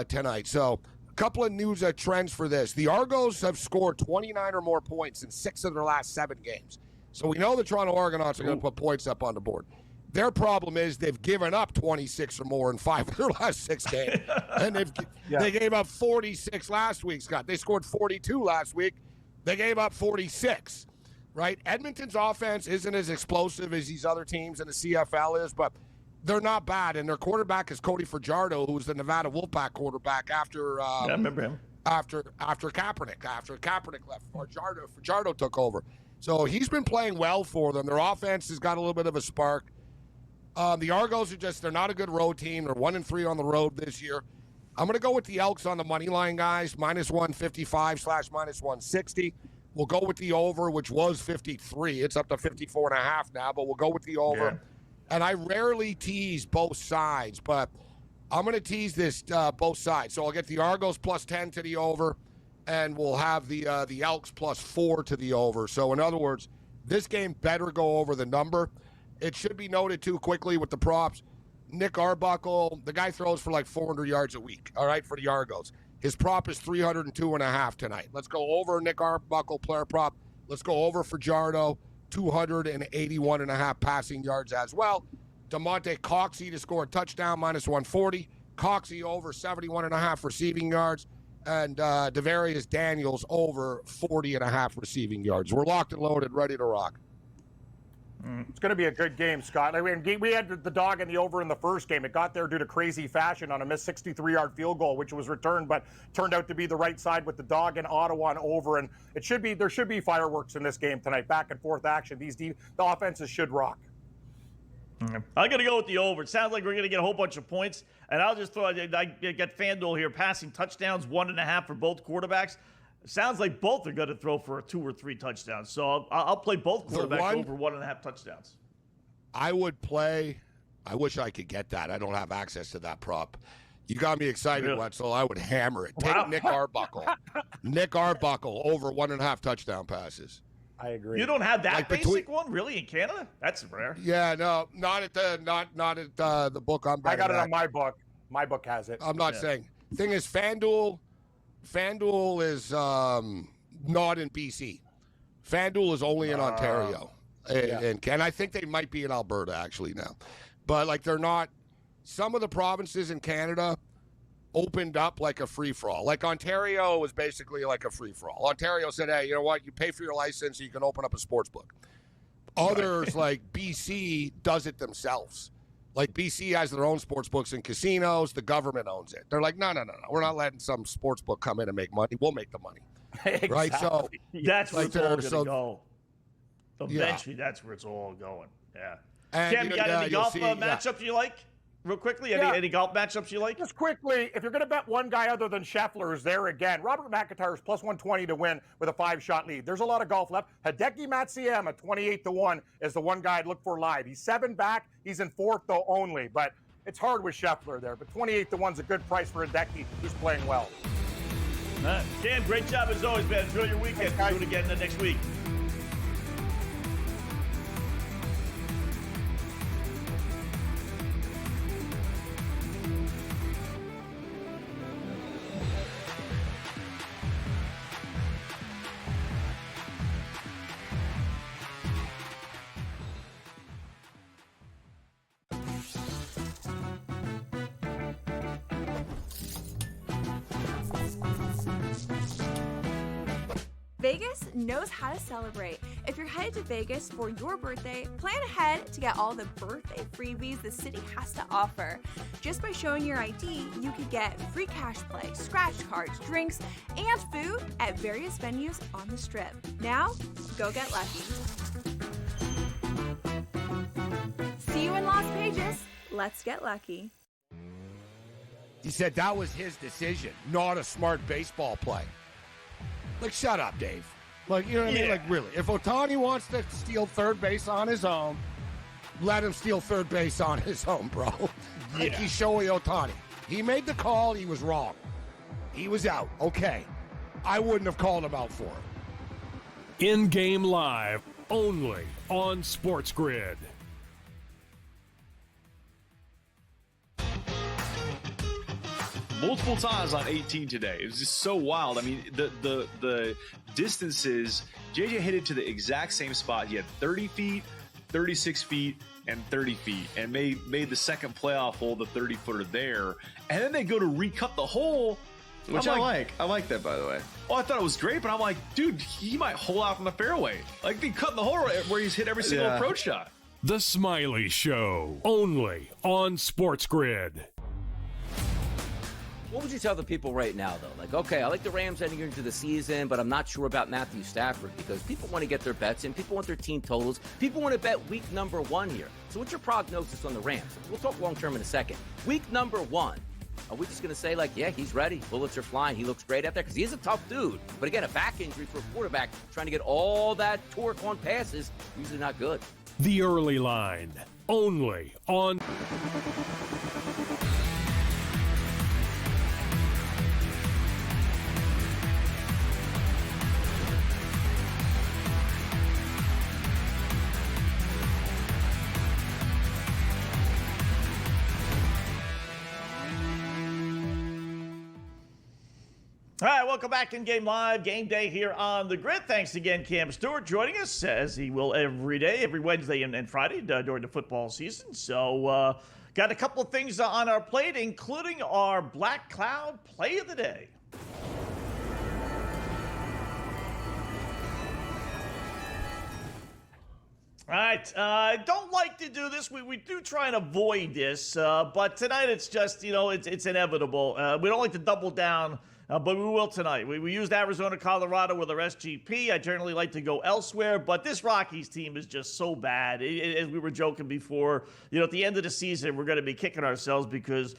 tonight. So a couple of news trends for this. The Argos have scored 29 or more points in 6 of their last 7 games. So we know the Toronto Argonauts are going to put points up on the board. Their problem is they've given up 26 or more in 5 of their last 6 games. And they gave up 46 last week, Scott. They scored 42 last week. They gave up 46, right? Edmonton's offense isn't as explosive as these other teams in the CFL is, but they're not bad. And their quarterback is Cody Fajardo, who was the Nevada Wolfpack quarterback after I remember him. After Kaepernick. After Kaepernick left, Fajardo took over. So he's been playing well for them. Their offense has got a little bit of a spark. The Argos they're not a good road team. They're 1-3 on the road this year. I'm going to go with the Elks on the money line, guys, -155/-160. We'll go with the over, which was 53. It's up to 54.5 now, but we'll go with the over. Yeah. And I rarely tease both sides, but I'm going to tease this both sides. So I'll get the Argos +10 to the over, and we'll have the Elks +4 to the over. So in other words, this game better go over the number. It should be noted, too, quickly with the props, Nick Arbuckle, the guy throws for like 400 yards a week, all right, for the Argos. His prop is 302.5 tonight. Let's go over Nick Arbuckle player prop. Let's go over Fajardo, 281.5 passing yards as well. DeMonte Coxey to score a touchdown, minus 140. Coxey over 71.5 receiving yards. And Devarius Daniels over 40.5 receiving yards. We're locked and loaded, ready to rock. It's going to be a good game, Scott. I mean, we had the dog in the over in the first game. It got there due to crazy fashion on a missed 63-yard field goal, which was returned, but turned out to be the right side with the dog in Ottawa and over. And there should be fireworks in this game tonight. Back and forth action. The offenses should rock. I'm going to go with the over. It sounds like we're going to get a whole bunch of points. And I'll just throw, I get FanDuel here, passing touchdowns, 1.5 for both quarterbacks. Sounds like both are going to throw for 2 or 3 touchdowns. So I'll play both quarterbacks over 1.5 touchdowns. I would play. I wish I could get that. I don't have access to that prop. You got me excited, Really? Wetzel. I would hammer it. Take Nick Arbuckle. Nick Arbuckle over 1.5 touchdown passes. I agree. You don't have that Like basic one, really, in Canada? That's rare. Yeah, no, not at the book I'm betting I got it at. on my book. My book has it. I'm not saying. Thing is, FanDuel is not in BC. FanDuel is only in Ontario, and I think they might be in Alberta actually now, but like they're not. Some of the provinces in Canada opened up like a free-for-all. Like Ontario was basically like a free-for-all. Ontario said, hey, you know what? You pay for your license, you can open up a sports book. Others, like BC, does it themselves. Like BC has their own sports books and casinos. The government owns it. They're like, no. We're not letting some sports book come in and make money. We'll make the money. Exactly. Right? So that's where like it's all going to go. Eventually, that's where it's all going. Yeah. And, Cam, you got any golf matchups you like? Real quickly, any golf matchups you like? Just quickly, if you're going to bet one guy other than Scheffler is there again, Robert McIntyre is plus 120 to win with a 5-shot lead. There's a lot of golf left. Hideki Matsuyama, 28-1, is the one guy I'd look for live. He's 7 back. He's in 4th, though, only. But it's hard with Scheffler there. But 28-1 is a good price for Hideki, who's playing well. Cam, great job as always, man. Enjoy your weekend. We'll do it again next week. Vegas knows how to celebrate. If you're headed to Vegas for your birthday, plan ahead to get all the birthday freebies the city has to offer. Just by showing your ID, you could get free cash play, scratch cards, drinks, and food at various venues on the Strip. Now, go get lucky. See you in Las Vegas. Let's get lucky. He said that was his decision, not a smart baseball play. Like, shut up, Dave. Like, you know what I mean? Like, really. If Ohtani wants to steal third base on his own, let him steal third base on his own, bro. Like, he's Shohei Ohtani. He made the call. He was wrong. He was out. Okay. I wouldn't have called him out for it. In-game live, only on SportsGrid. Multiple times on 18 today. It was just so wild. I mean, the distances, JJ hit it to the exact same spot. He had 30 feet, 36 feet, and 30 feet, and made the second playoff hole, the 30-footer there. And then they go to recut the hole. Which I like. I like that, by the way. Oh, I thought it was great, but I'm like, dude, he might hole out from the fairway. Like, they cut the hole where he's hit every single approach shot. The Smiley Show, only on SportsGrid. What would you tell the people right now, though? Like, okay, I like the Rams ending into the season, but I'm not sure about Matthew Stafford because people want to get their bets in. People want their team totals. People want to bet week number 1 here. So what's your prognosis on the Rams? We'll talk long-term in a second. Week number 1. Are we just going to say, like, yeah, he's ready. Bullets are flying. He looks great out there because he is a tough dude. But again, a back injury for a quarterback trying to get all that torque on passes, usually not good. The Early Line, only on... All right, welcome back in Game Live, Game Day here on the Grid. Thanks again, Cam Stewart, joining us as he will every day, every Wednesday and Friday during the football season. So, got a couple of things on our plate, including our Black Cloud Play of the Day. All right, I don't like to do this. We do try and avoid this, but tonight it's just, it's inevitable. We don't like to double down, but we will tonight. We used Arizona, Colorado with our SGP. I generally like to go elsewhere, but this Rockies team is just so bad. As we were joking before, at the end of the season, we're going to be kicking ourselves because,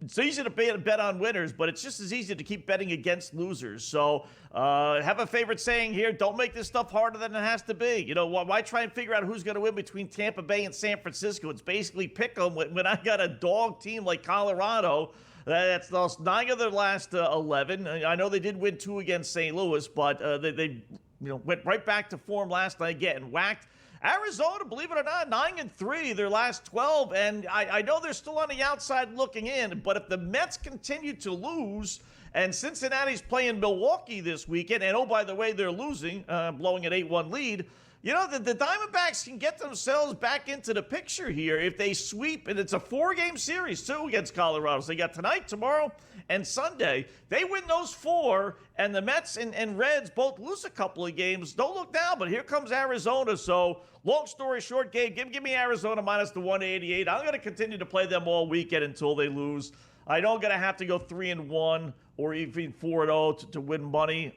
it's easy to bet on winners, but it's just as easy to keep betting against losers. So have a favorite saying here, don't make this stuff harder than it has to be. Why try and figure out who's going to win between Tampa Bay and San Francisco? It's basically pick them when I got a dog team like Colorado. That's lost 9 of their last 11. I know they did win 2 against St. Louis, but they went right back to form last night, getting whacked. Arizona, believe it or not, 9-3 their last 12, and I know they're still on the outside looking in, but if the Mets continue to lose, and Cincinnati's playing Milwaukee this weekend, and oh, by the way, they're losing, blowing an 8-1 lead, the Diamondbacks can get themselves back into the picture here if they sweep, and it's a 4-game series, too, against Colorado. So they got tonight, tomorrow, and Sunday. They win those 4, and the Mets and Reds both lose a couple of games. Don't look down, but here comes Arizona. So, long story short, Gabe, give me Arizona minus the 188. I'm going to continue to play them all weekend until they lose. I know I'm going to have to go 3-1 or even 4-0 to win money.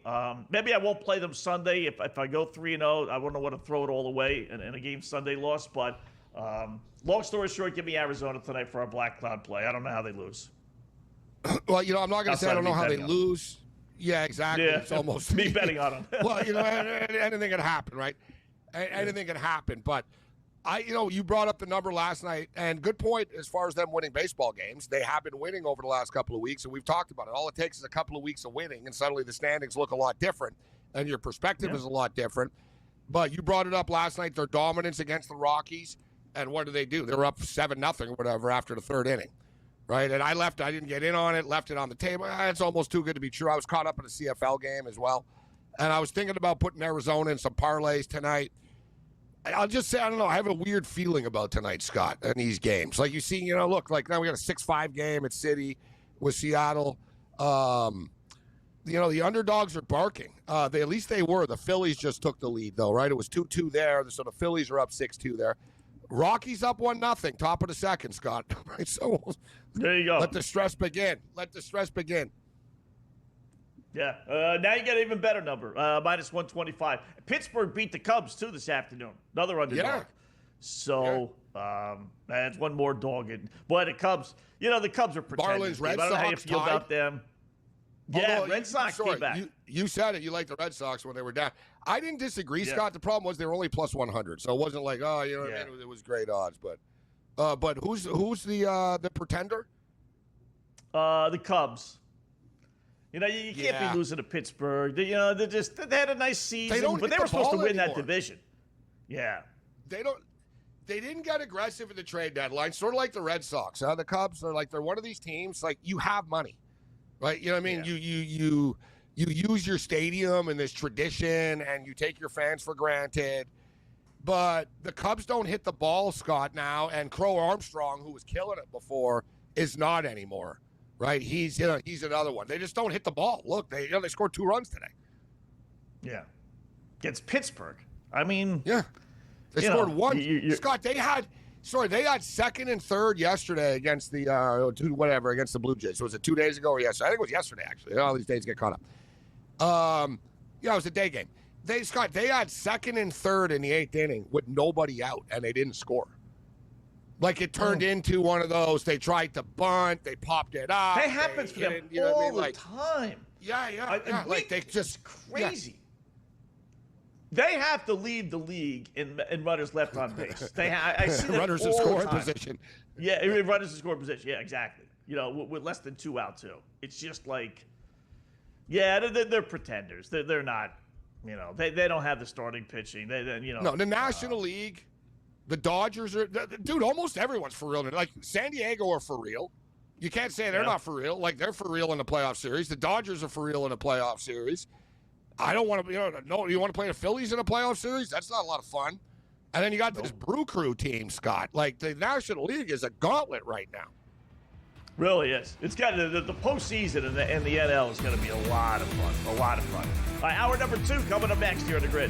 Maybe I won't play them Sunday. If I go 3-0, I wouldn't want to throw it all away in a game Sunday loss. But long story short, give me Arizona tonight for our Black Cloud play. I don't know how they lose. Well, I'm not going to say I don't know how they lose. Yeah, exactly. Yeah. It's almost me betting on them. Well, anything can happen, right? Anything can happen. But you brought up the number last night, and good point as far as them winning baseball games. They have been winning over the last couple of weeks, and we've talked about it. All it takes is a couple of weeks of winning, and suddenly the standings look a lot different, and your perspective is a lot different. But you brought it up last night, their dominance against the Rockies, and what do? They were up 7-0 or whatever after the 3rd inning, right? And I didn't get in on it, left it on the table. It's almost too good to be true. I was caught up in a CFL game as well, and I was thinking about putting Arizona in some parlays tonight. I'll just say, I don't know, I have a weird feeling about tonight, Scott, and these games. Like you see, look, like now we got a 6-5 game at City with Seattle. The underdogs are barking. At least they were. The Phillies just took the lead, though, right? It was 2-2 there, so the Phillies are up 6-2 there. Rockies up 1-0, top of the second, Scott. Right, so there you go. Let the stress begin. Yeah, now you got an even better number, minus 125. Pittsburgh beat the Cubs, too, this afternoon. Another underdog. Yeah. So, that's one more dog. Boy, the Cubs, the Cubs are pretenders. Marlins, Red I don't know how you Sox feel tied. about them. Yeah, Although, Red Sox came back. You said it. You liked the Red Sox when they were down. I didn't disagree, Scott. The problem was they were only plus 100, so it wasn't like, what I mean? It was great odds. But who's the pretender? The Cubs. You can't be losing to Pittsburgh. They had a nice season, but they were supposed to win that division. Yeah. They didn't get aggressive at the trade deadline, sort of like the Red Sox. The Cubs are they're one of these teams, like you have money, right? You know what I mean? Yeah. You use your stadium and this tradition, and you take your fans for granted. But the Cubs don't hit the ball, Scott, now, and Crow Armstrong, who was killing it before, is not anymore. Right, he's another one. They just don't hit the ball. Look, they scored 2 runs today. Yeah, against Pittsburgh. I mean, yeah, they scored 1. Scott, they had 2nd and 3rd yesterday against the against the Blue Jays. So was it 2 days ago or yesterday? I think it was yesterday actually. All these days get caught up. It was a day game. They had 2nd and 3rd in the 8th inning with nobody out, and they didn't score. Like it turned into one of those, they tried to bunt, they popped it up. That happens for them all the time. Yeah. They just crazy. Yeah. They have to lead the league in runners left on base. I see them runners in all scoring the time. position. Yeah, runners in scoring position. Yeah, exactly. With less than 2 out too. It's just like, they're pretenders. They're not. They don't have the starting pitching. No, the National League. The Dodgers are, dude, almost everyone's for real. Like, San Diego are for real. You can't say they're not for real. Like, they're for real in the playoff series. The Dodgers are for real in the playoff series. I don't want to, you want to play the Phillies in a playoff series? That's not a lot of fun. And then you got this Brew Crew team, Scott. Like, the National League is a gauntlet right now. Really is. It's got the postseason and the NL is going to be a lot of fun. A lot of fun. All right, hour number 2 coming up next here on the Grid.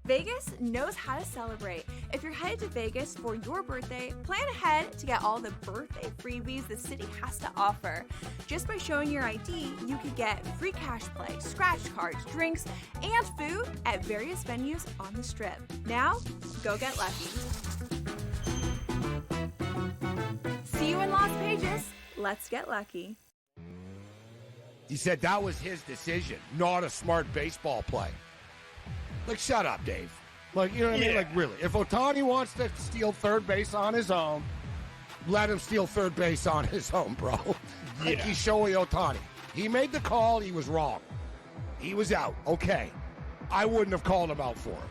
Vegas knows how to celebrate. If you're headed to Vegas for your birthday, plan ahead to get all the birthday freebies the city has to offer. Just by showing your ID, you could get free cash play, scratch cards, drinks, and food at various venues on the Strip. Now, go get lucky. See you in Las Vegas. Let's get lucky. He said that was his decision, not a smart baseball play. Like, shut up, Dave. Like, you know what I mean? Like, really. If Ohtani wants to steal third base on his own, let him steal third base on his own, bro. Like, he's Shohei Ohtani. He made the call. He was wrong. He was out. Okay. I wouldn't have called him out for him.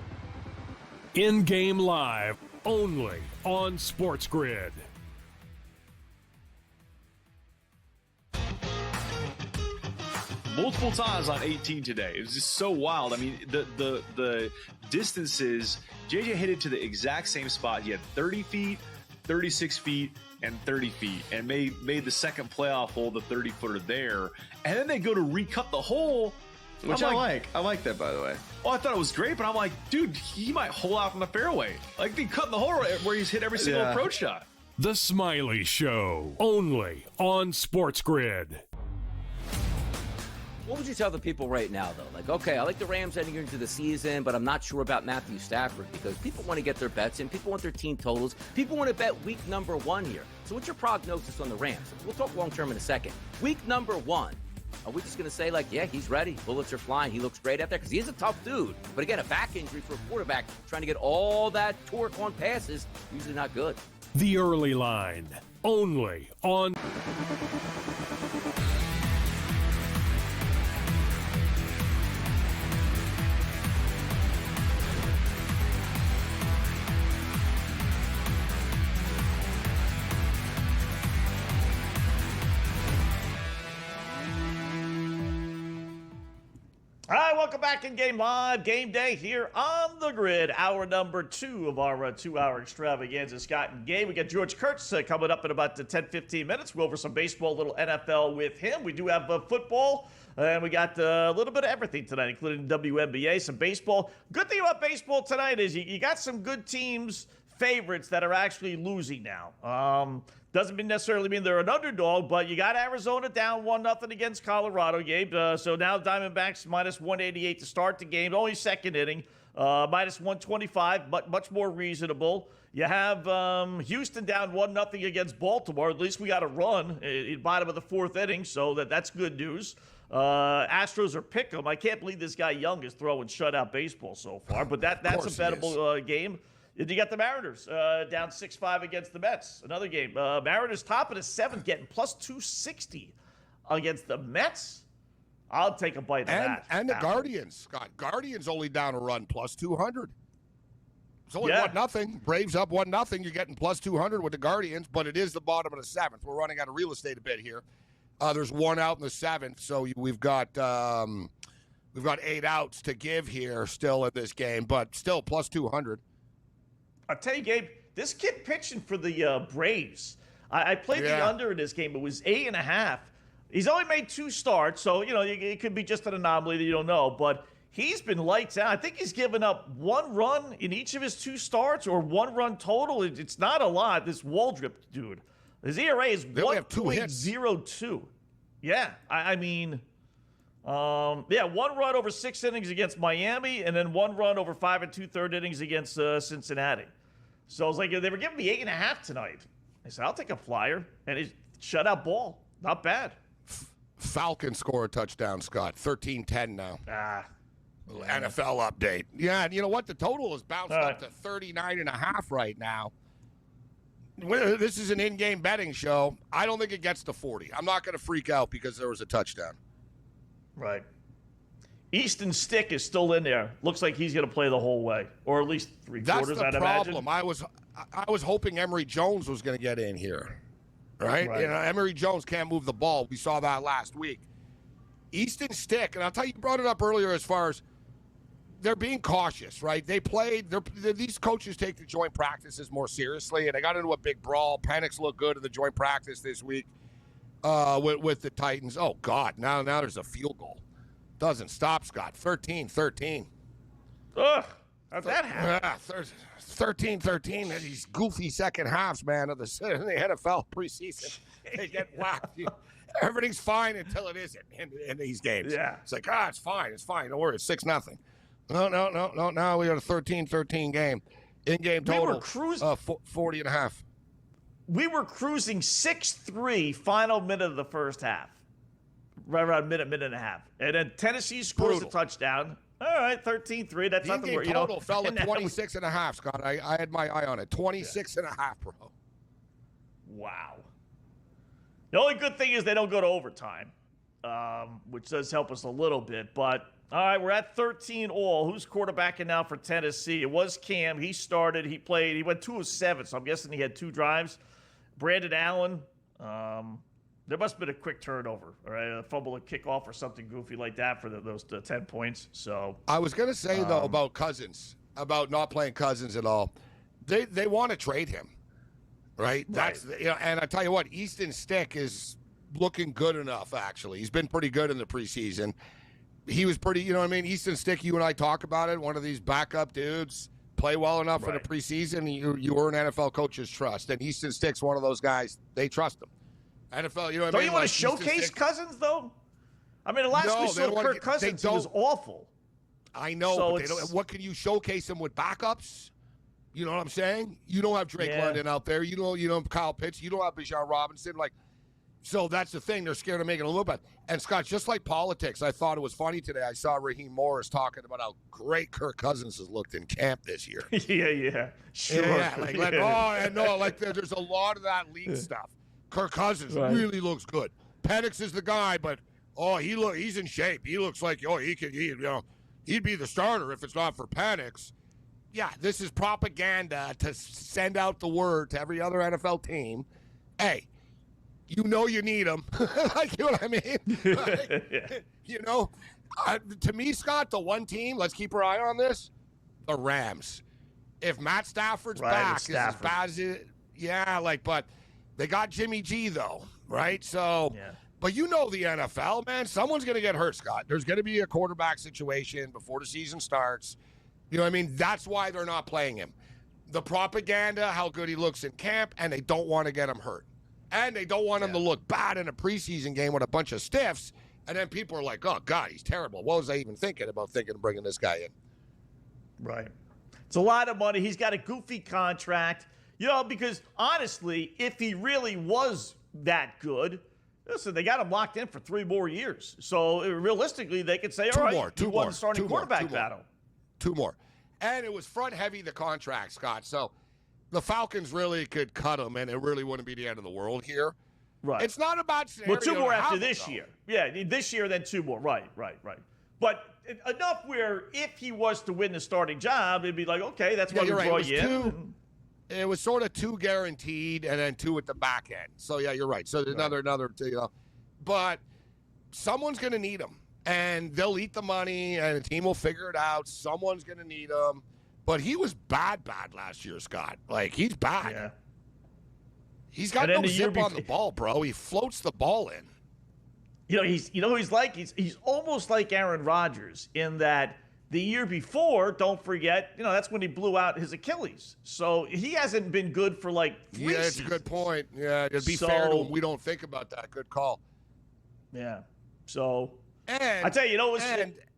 In-game live, only on SportsGrid. Multiple times on 18 today. It was just so wild. I mean, the distances, JJ hit it to the exact same spot. He had 30 feet, 36 feet, and 30 feet, and made the second playoff hole, the 30-footer there. And then they go to recut the hole. Which I like. I like that, by the way. Oh, I thought it was great, but I'm like, dude, he might hole out from the fairway. Like, he cut the hole where he's hit every single approach shot. The Smiley Show, only on SportsGrid. What would you tell the people right now, though? Like, okay, I like the Rams heading into the season, but I'm not sure about Matthew Stafford because people want to get their bets in. People want their team totals. People want to bet week number 1 here. So what's your prognosis on the Rams? We'll talk long-term in a second. Week number 1. Are we just going to say, like, yeah, he's ready. Bullets are flying. He looks great out there because he is a tough dude. But again, a back injury for a quarterback trying to get all that torque on passes, usually not good. The Early Line, only on... All right, welcome back in Game Live, Game Day here on the Grid. Hour number 2 of our 2-hour extravaganza. Scott and Gabe. We got George Kurtz coming up in about 10-15 minutes. We'll go over some baseball, a little NFL with him. We do have football, and we got a little bit of everything tonight, including WNBA, some baseball. Good thing about baseball tonight is you got some good teams, favorites that are actually losing now. Doesn't necessarily mean they're an underdog, but you got Arizona down 1-0 against Colorado, Gabe. So now Diamondbacks minus 188 to start the game. Only second inning, minus 125, but much more reasonable. You have Houston down 1-0 against Baltimore. At least we got a run in bottom of the 4th inning, so that's good news. Astros are pick 'em. I can't believe this guy Young is throwing shutout baseball so far, but that's a bettable game. You got the Mariners down 6-5 against the Mets. Another game. Mariners top of the 7th, getting plus 260 against the Mets. I'll take a bite of that. And the Guardians, Scott. Guardians only down a run, plus 200. It's only 1-0. Braves up 1-0. You're getting plus 200 with the Guardians, but it is the bottom of the 7th. We're running out of real estate a bit here. There's one out in the 7th, so we've got 8 outs to give here still in this game, but still plus 200. I'll tell you, Gabe, this kid pitching for the Braves. I played the under in this game. It was 8.5. He's only made 2 starts, so, it could be just an anomaly that you don't know. But he's been lights out. I think he's given up 1 run in each of his 2 starts or 1 run total. It's not a lot, this Waldrop dude. His ERA is 1.02. Yeah, I mean... 1 run over 6 innings against Miami, and then 1 run over 5 2/3 innings against Cincinnati. So I was like, they were giving me 8.5 tonight. I said, I'll take a flyer, and it's shutout ball. Not bad. Falcons score a touchdown, Scott. 13-10 now. NFL update. Yeah, and you know what? The total has bounced up to 39.5 right now. This is an in-game betting show. I don't think it gets to 40. I'm not going to freak out because there was a touchdown. Right. Easton Stick is still in there. Looks like he's going to play the whole way, or at least three-quarters, That's the I'd problem. imagine. I was hoping Emory Jones was going to get in here, right? You know, Emory Jones can't move the ball. We saw that last week. Easton Stick, and I'll tell you, you brought it up earlier as far as they're being cautious, right? These coaches take the joint practices more seriously, and they got into a big brawl. Penix looked good in the joint practice this week with the Titans. Oh, God, now there's a field goal. Doesn't stop, Scott. 13-13. Ugh, how'd that happen? 13-13. These goofy second halves, man, of the NFL preseason. They get whacked. Everything's fine until it isn't in these games. Yeah. It's like, it's fine. It's fine. Don't worry. It's 6-0. No. Now we got a 13-13 game. In-game total, we were cruising 40.5. We were cruising 6-3 final minute of the first half. Right around minute and a half. And then Tennessee scores a touchdown. All right, 13-3. That's not the word. The total fell at 26.5, Scott. I had my eye on it. 26.5, bro. Wow. The only good thing is they don't go to overtime, which does help us a little bit. But, all right, we're at 13 all. Who's quarterbacking now for Tennessee? It was Cam. He started. He played. He went 2 of 7, so I'm guessing he had 2 drives. Brandon Allen, there must have been a quick turnover, all right, a fumble, a kickoff, or something goofy like that for those 10 points. So I was going to say, though, about Cousins, about not playing Cousins at all. They want to trade him. Right? That's and I tell you what, Easton Stick is looking good enough, actually. He's been pretty good in the preseason. He was pretty, you know what I mean? Easton Stick, you and I talk about it, one of these backup dudes, play well enough in the preseason, you earn NFL coaches' trust. And Easton Stick's one of those guys, they trust him. NFL, you know what I mean? Don't you want to showcase Cousins, though? I mean, the last we saw Kirk Cousins, he was awful. I know, so but what can you showcase him with backups? You know what I'm saying? You don't have Drake London out there. You don't have Kyle Pitts. You don't have Bijan Robinson. So that's the thing. They're scared of making a little bit. And, Scott, just like politics, I thought it was funny today. I saw Raheem Morris talking about how great Kirk Cousins has looked in camp this year. Yeah. Sure. There's a lot of that league stuff. Kirk Cousins really looks good. Penix is the guy, but, he's in shape. He looks like, he'd be the starter if it's not for Penix. Yeah, this is propaganda to send out the word to every other NFL team. Hey, you need them. You know what I mean? To me, Scott, the one team, let's keep our eye on this, the Rams. If Matt Stafford's back, is as bad as it, but they got Jimmy G, though, right? So, but the NFL, man, someone's going to get hurt, Scott. There's going to be a quarterback situation before the season starts. You know what I mean? That's why they're not playing him. The propaganda, how good he looks in camp, and they don't want to get him hurt. And they don't want him to look bad in a preseason game with a bunch of stiffs, and then people are like, oh, God, he's terrible. What was I even thinking of bringing this guy in? Right. It's a lot of money. He's got a goofy contract. Because, honestly, if he really was that good, listen, they got him locked in for 3 more years. So, realistically, they could say, all right, he won the starting quarterback battle. 2 more. And it was front-heavy, the contract, Scott. So the Falcons really could cut him, and it really wouldn't be the end of the world here. Right. It's not about scenario. Well, 2 more after this year. Yeah, this year, then 2 more. Right. But enough where if he was to win the starting job, it'd be like, okay, that's why we draw you in. It was sort of 2 guaranteed and then 2 at the back end. So, yeah, you're right. So another, But someone's going to need him. And they'll eat the money, and the team will figure it out. Someone's going to need him. But he was bad last year, Scott. He's bad. Yeah. He's got no zip on the ball, bro. He floats the ball in. He's like? He's almost like Aaron Rodgers in that the year before, don't forget, that's when he blew out his Achilles. So he hasn't been good for 3 seasons. It's a good point. Yeah, to be fair to him, we don't think about that. Good call. Yeah. So... And I tell you,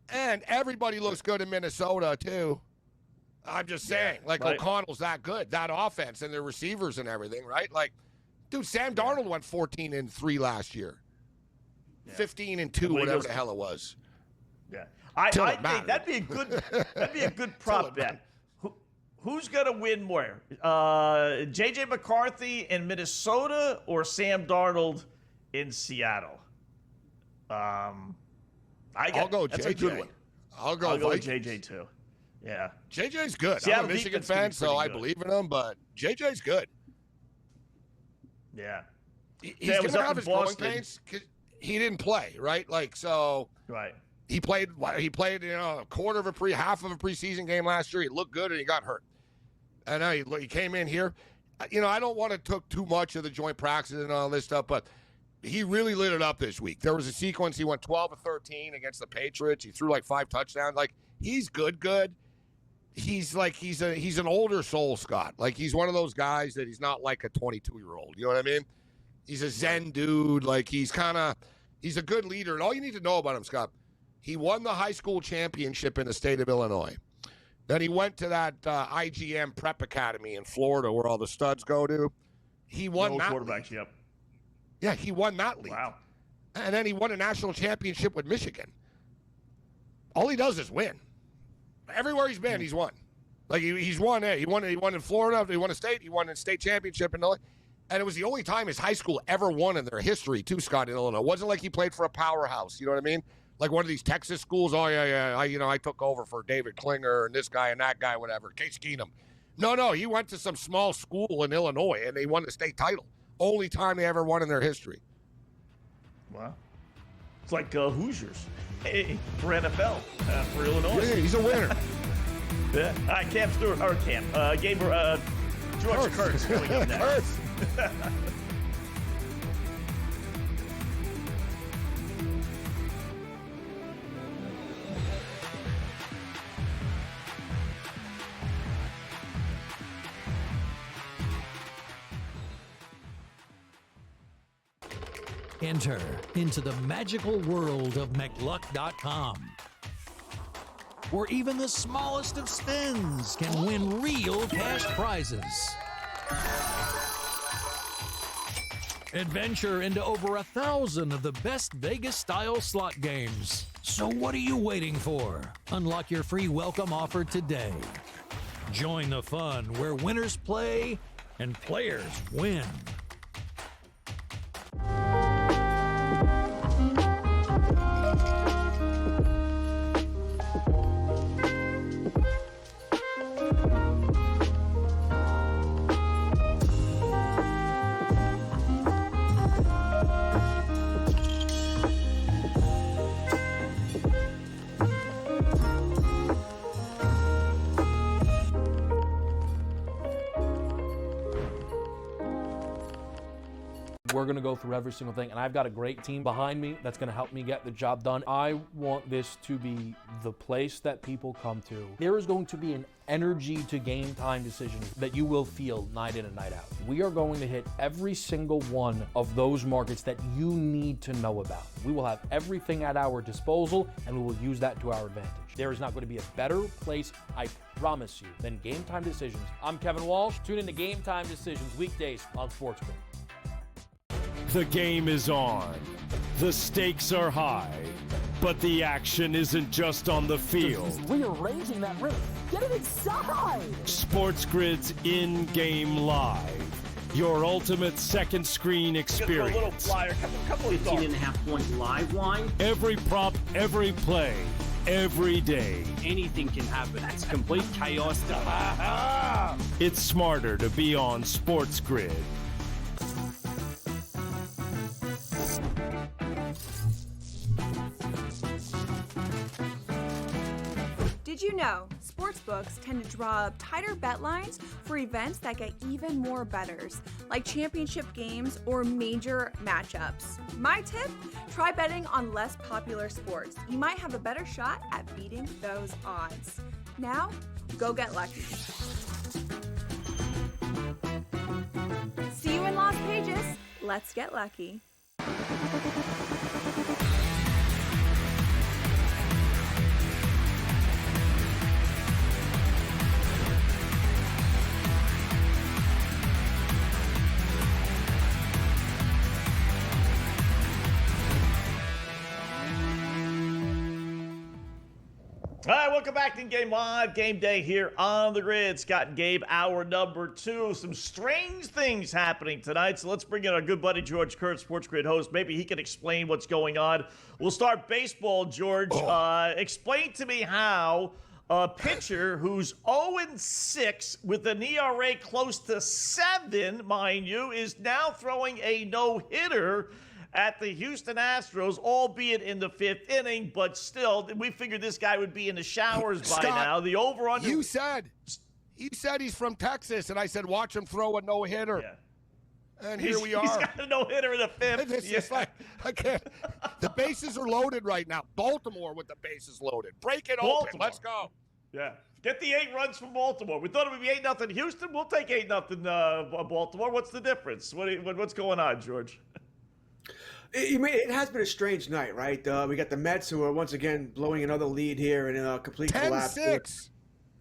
and everybody looks good in Minnesota too. I'm just saying, O'Connell's that good, that offense and their receivers and everything, right? Dude, Sam Darnold went 14-3 last year. 15-2, whatever the hell it was. Yeah, I think that'd be a good prop bet. Who's gonna win more? J.J. McCarthy in Minnesota or Sam Darnold in Seattle? I'll go that's JJ. a good one. I'll go with JJ too. Yeah. JJ's good. Seattle I'm a Michigan defense fan, is so pretty I good. believe in him, but JJ's good. Yeah. He's going to have his growing pains because he didn't play, right? Like, so right. He played, a quarter of half of a preseason game last year. He looked good and he got hurt. And now he came in here. I don't want to took too much of the joint practices and all this stuff, but he really lit it up this week. There was a sequence. He went 12 of 13 against the Patriots. He threw like 5 touchdowns. Like, he's good. He's an older soul, Scott. Like, he's one of those guys that he's not like a 22-year-old. You know what I mean? He's a Zen dude. Like, he's a good leader. And all you need to know about him, Scott, he won the high school championship in the state of Illinois. Then he went to that IGM Prep Academy in Florida where all the studs go to. He won that quarterbacks, league. yep. Yeah, he won that league. Wow. And then he won a national championship with Michigan. All he does is win. Everywhere he's been, he's won. Like, he's won. He won in Florida. He won a state. He won a state championship in Illinois. And it was the only time his high school ever won in their history, too, Scott, in Illinois. It wasn't like he played for a powerhouse. You know what I mean? Like one of these Texas schools. Oh, yeah. I took over for David Klinger and this guy and that guy, whatever. Case Keenum. No. He went to some small school in Illinois, and they won the state title. Only time they ever won in their history. Wow. It's like Hoosiers for NFL, for Illinois. Yeah, he's a winner. Yeah. All right, Cam Stewart, or Cam, George Kurtz coming up next. Enter into the magical world of McLuck.com, where even the smallest of spins can win real cash prizes. Adventure into over 1,000 of the best Vegas-style slot games. So what are you waiting for? Unlock your free welcome offer today. Join the fun where winners play and players win. We're going to go through every single thing, and I've got a great team behind me that's going to help me get the job done. I want this to be the place that people come to. There is going to be an energy to game time decisions that you will feel night in and night out. We are going to hit every single one of those markets that you need to know about. We will have everything at our disposal, and we will use that to our advantage. There is not going to be a better place, I promise you, than Game Time Decisions. I'm Kevin Walsh. Tune in to Game Time Decisions weekdays on SportsGrid. The game is on. The stakes are high. But the action isn't just on the field. Rearranging that roof. Get it inside! SportsGrid's in-game live. Your ultimate second screen experience. A little flyer, couple of 15.5-point live line. Every prop, every play, every day. Anything can happen. That's complete chaos. It's smarter to be on SportsGrid. Did you know sportsbooks tend to draw up tighter bet lines for events that get even more bettors, like championship games or major matchups? My tip? Try betting on less popular sports. You might have a better shot at beating those odds. Now, go get lucky. See you in Las Vegas. Let's get lucky. All right, welcome back to Game Live. Game Day here on the grid. Scott and Gabe, hour number 2. Some strange things happening tonight, so let's bring in our good buddy George Kurtz, SportsGrid host. Maybe he can explain what's going on. We'll start baseball, George. Explain to me how a pitcher who's 0-6 with an ERA close to 7, mind you, is now throwing a no-hitter at the Houston Astros, albeit in the 5th inning, but still, we figured this guy would be in the showers by now. The over-under. You said he's from Texas, and I said watch him throw a no-hitter. Yeah. And here we are. He's got a no-hitter in the 5th. It's just like, I can't. The bases are loaded right now. Baltimore with the bases loaded. Break it open. Let's go. Yeah. Get the 8 runs from Baltimore. We thought it would be 8-0 Houston. We'll take 8-0 Baltimore. What's the difference? What's going on, George? It has been a strange night, right? We got the Mets, who are once again blowing another lead here in a complete collapse.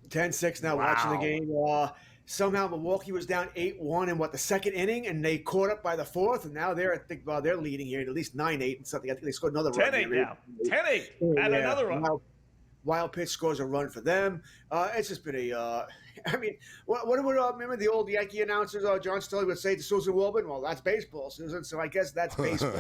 10-6 now. Wow. Watching the game. Somehow Milwaukee was down 8-1 in the second inning, and they caught up by the 4th, and now they're leading here at least 9-8 and something. I think they scored another run. 10-8 now. 10-8 and another run. Wild pitch scores a run for them. It's just been a. I mean, what would remember the old Yankee announcers? John Sterling would say to Susan Wilburn, "Well, that's baseball, Susan." So I guess that's baseball.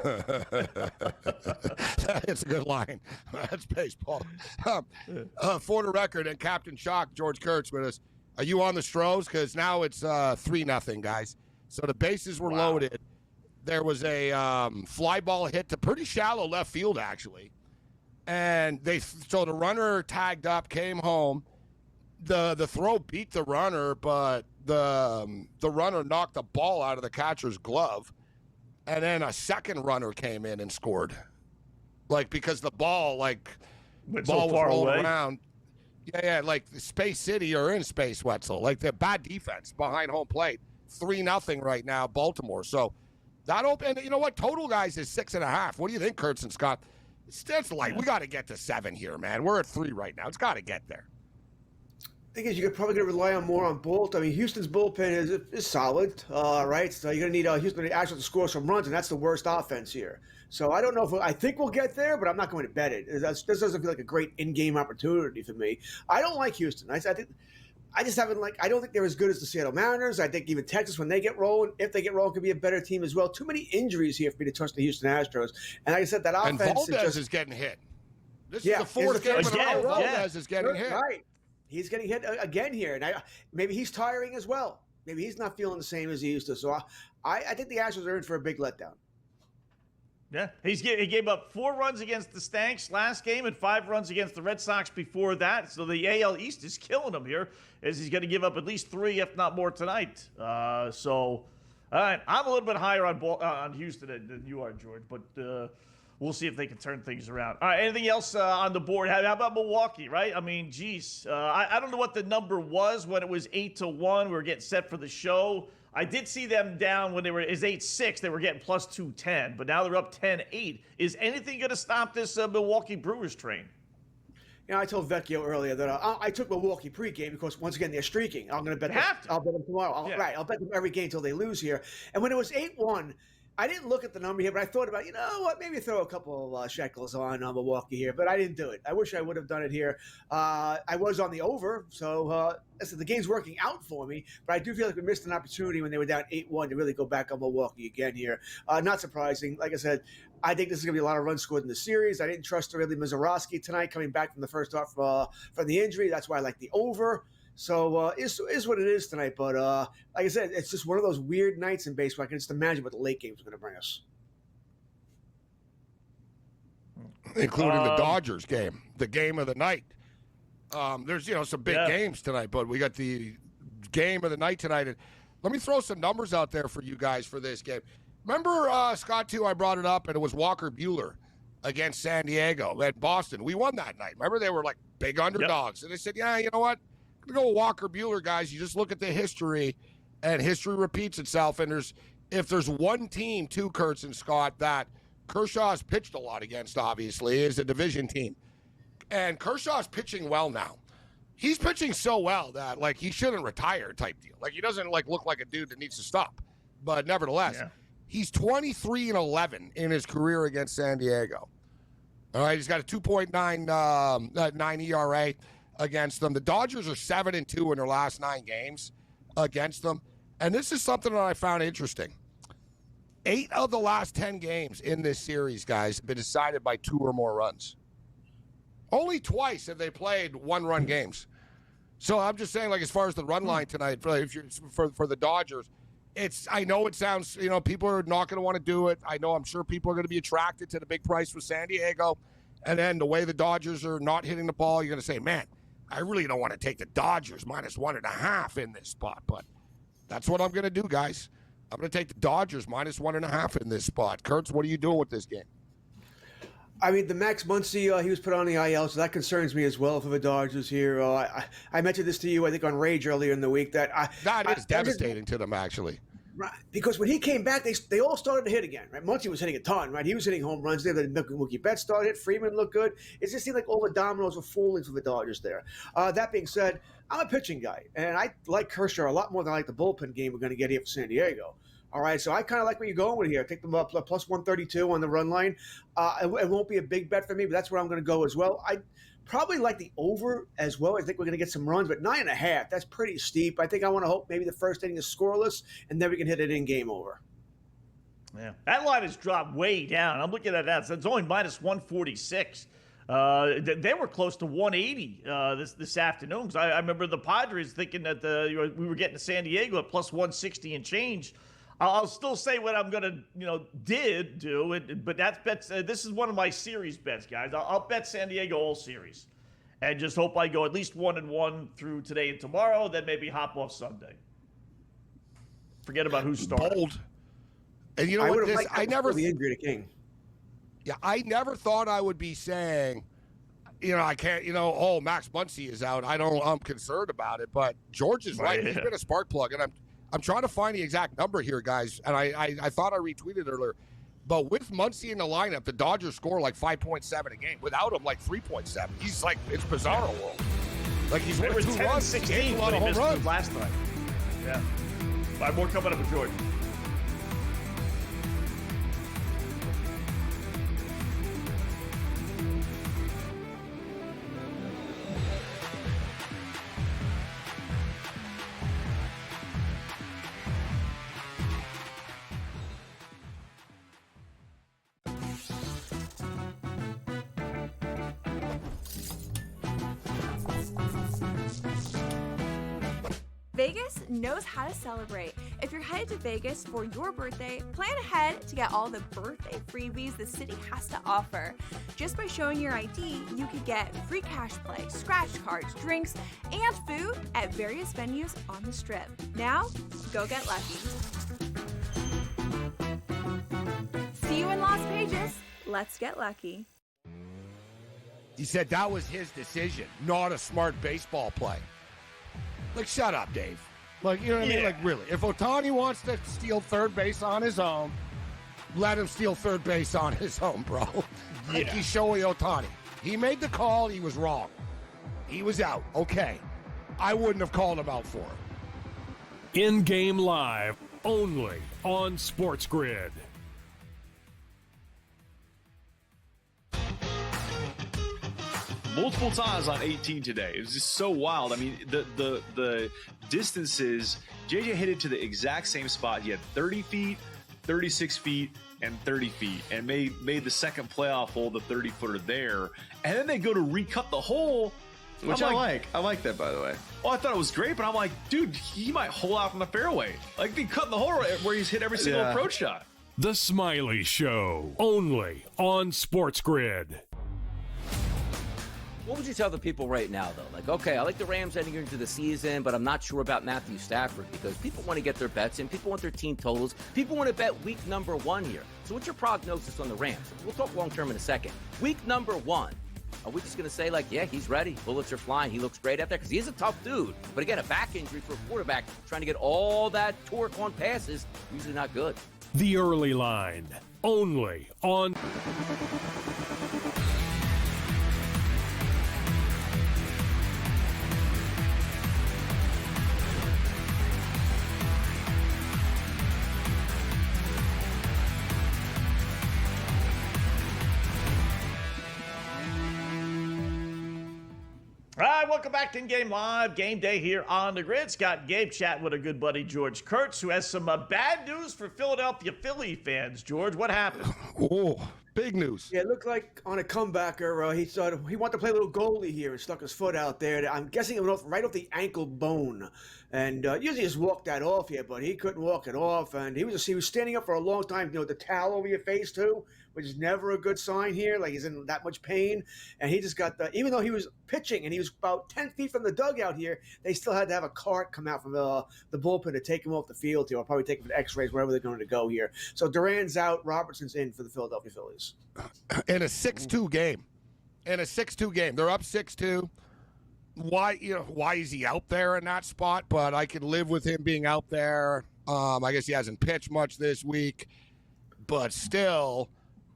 It's a good line. That's baseball. For the record, and Captain Shock, George Kurtz with us. Are you on the Stros? Because now it's 3-0, guys. So the bases were loaded. There was a fly ball hit to pretty shallow left field, actually. And so the runner tagged up, came home. The throw beat the runner, but the runner knocked the ball out of the catcher's glove. And then a second runner came in and scored. Because the ball, went ball so far was rolling away. around. Yeah, like Space City or in Space, Wetzel. They're bad defense behind home plate. 3-0 right now, Baltimore. So that open. You know what? Total, guys, is 6.5. What do you think, Kurtz and Scott? It's light. We got to get to 7 here, man. We're at 3 right now. It's got to get there. Thing is, you're probably going to rely on more on Bolt. I mean, Houston's bullpen is solid, right? So you're going to need Houston actually to score some runs, and that's the worst offense here. So I don't know if I think we'll get there, but I'm not going to bet it. This doesn't feel like a great in-game opportunity for me. I don't like Houston. I don't think they're as good as the Seattle Mariners. I think even Texas, when they get rolling, if they get rolling, could be a better team as well. Too many injuries here for me to trust the Houston Astros. And like I said, that offense and Valdez is getting hit. This is the 4th game in a row. Valdez is getting hit. Right. He's getting hit again here, and maybe he's tiring as well. Maybe he's not feeling the same as he used to. So I think the Astros are in for a big letdown. Yeah, he gave up 4 runs against the Stanks last game and 5 runs against the Red Sox before that. So the AL East is killing him here, as he's going to give up at least 3, if not more, tonight. All right, I'm a little bit higher on Houston than you are, George, but we'll see if they can turn things around. All right, anything else on the board? How about Milwaukee, right? I mean, geez. I don't know what the number was when it was 8-1. We were getting set for the show. I did see them down when it was 8-6. They were getting plus 210, but now they're up 10-8. Is anything going to stop this Milwaukee Brewers train? You know, I told Vecchio earlier that I took Milwaukee pregame because, once again, they're streaking. I'm going to bet them. I'll bet them tomorrow. Right, I'll bet them every game until they lose here. And when it was 8-1, I didn't look at the number here, but I thought about, you know what, maybe throw a couple of shekels on Milwaukee here, but I didn't do it. I wish I would have done it here. I was on the over, so the game's working out for me, but I do feel like we missed an opportunity when they were down 8-1 to really go back on Milwaukee again here. Not surprising. Like I said, I think this is going to be a lot of runs scored in the series. I didn't trust really Mazeroski tonight coming back from the first half from the injury. That's why I like the over. So is what it is tonight. But like I said, it's just one of those weird nights in baseball. I can just imagine what the late games are going to bring us. Including the Dodgers game, the game of the night. There's some big games tonight, but we got the game of the night tonight. And let me throw some numbers out there for you guys for this game. Remember, Scott, too, I brought it up, and it was Walker Buehler against San Diego at Boston. We won that night. Remember, they were like big underdogs. And they said, yeah, you know what? I'm going to go with Walker Buehler, guys. You just look at the history, and history repeats itself. And if there's one team, too, Kurtz and Scott, that Kershaw's pitched a lot against, obviously, is a division team. And Kershaw's pitching well now. He's pitching so well that, he shouldn't retire type deal. He doesn't, look like a dude that needs to stop. But nevertheless, he's 23-11 in his career against San Diego. All right, he's got a 2.9 ERA against them. The Dodgers are 7-2 in their last 9 games against them. And this is something that I found interesting. 8 of the last 10 games in this series, guys, have been decided by 2 or more runs. Only twice have they played 1-run games. So I'm just saying, like, as far as the run line tonight, for the Dodgers, I know it sounds, people are not going to want to do it. I'm sure people are going to be attracted to the big price with San Diego. And then the way the Dodgers are not hitting the ball, you're going to say, man, I really don't want to take the Dodgers -1.5 in this spot. But that's what I'm going to do, guys. I'm going to take the Dodgers -1.5 in this spot. Kurtz, what are you doing with this game? I mean, the Max Muncy, he was put on the IL, so that concerns me as well for the Dodgers here. I mentioned this to you, I think, on Rage earlier in the week. That is devastating to them, actually. Right, because when he came back, they all started to hit again. Right, Muncy was hitting a ton. Right, he was hitting home runs there. The Mookie Betts started. Freeman looked good. It just seemed like all the dominoes were falling for the Dodgers there. That being said, I'm a pitching guy, and I like Kershaw a lot more than I like the bullpen game we're going to get here for San Diego. All right, so I kind of like where you're going with here. Take them up plus 132 on the run line. It won't be a big bet for me, but that's where I'm going to go as well. I probably like the over as well. I think we're going to get some runs, but 9.5, that's pretty steep. I think I want to hope maybe the first inning is scoreless, and then we can hit it in game over. Yeah, that line has dropped way down. I'm looking at that. So it's only -146. They were close to 180 this afternoon. Because I remember the Padres thinking that we were getting to San Diego at +160 and change. I'll still say what I'm gonna, did do, but that's bets. This is one of my series bets, guys. I'll bet San Diego all series, and just hope I go at least 1-1 through today and tomorrow. Then maybe hop off Sunday. Forget about who's starting. Bold. And you know what? I never the injury to King. Yeah, I never thought I would be saying, I can't. Max Muncy is out. I'm concerned about it, but George is right. He's been a spark plug, and I'm trying to find the exact number here, guys, and I thought I retweeted earlier. But with Muncy in the lineup, the Dodgers score like 5.7 a game. Without him, like 3.7. He's like, it's bizarro world. Like, he's worth 2 runs. 16 a lot of home runs last time. Yeah. 5 more coming up with George. Vegas knows how to celebrate. If you're headed to Vegas for your birthday, plan ahead to get all the birthday freebies the city has to offer. Just by showing your ID, you could get free cash play, scratch cards, drinks, and food at various venues on the Strip. Now, go get lucky. See you in Las Vegas. Let's get lucky. He said that was his decision, not a smart baseball play. Like, shut up, Dave. Like, you know what I mean? Like, really. If Ohtani wants to steal third base on his own, let him steal third base on his own, bro. Like, he's Shohei Ohtani. He made the call. He was wrong. He was out. Okay. I wouldn't have called him out for it. In-game live, only on SportsGrid. Multiple times on 18 today. It was just so wild. I mean, the distances, JJ hit it to the exact same spot. He had 30 feet, 36 feet, and 30 feet, and made the second playoff hole, the 30-footer there. And then they go to recut the hole. Which I like. I like that, by the way. Oh, I thought it was great, but I'm like, dude, he might hole out from the fairway. Like, they cut the hole where he's hit every single approach shot. The Smiley Show, only on SportsGrid. What would you tell the people right now, though? Like, okay, I like the Rams heading into the season, but I'm not sure about Matthew Stafford because people want to get their bets in. People want their team totals. People want to bet week number 1 here. So what's your prognosis on the Rams? We'll talk long-term in a second. Week number 1. Are we just going to say, like, yeah, he's ready. Bullets are flying. He looks great out there because he's a tough dude. But again, a back injury for a quarterback trying to get all that torque on passes, usually not good. The early line, only on... right, welcome back to In-Game Live. Game day here on the grid. Scott Gabe chatting with a good buddy, George Kurtz, who has some bad news for Philadelphia Philly fans. George, what happened? Oh, big news. Yeah, it looked like on a comebacker, he wanted to play a little goalie here and stuck his foot out there. I'm guessing it went right off the ankle bone. And usually just walk that off here, but he couldn't walk it off. And he was standing up for a long time, the towel over your face too, which is never a good sign here. Like he's in that much pain. And he just got even though he was pitching and he was about 10 feet from the dugout here, they still had to have a cart come out from the bullpen to take him off the field here, or probably take him to x-rays, wherever they're going to go here. So Duran's out, Robertson's in for the Philadelphia Phillies. In a 6-2 game. They're up 6-2. Why is he out there in that spot? But I can live with him being out there. I guess he hasn't pitched much this week, but still,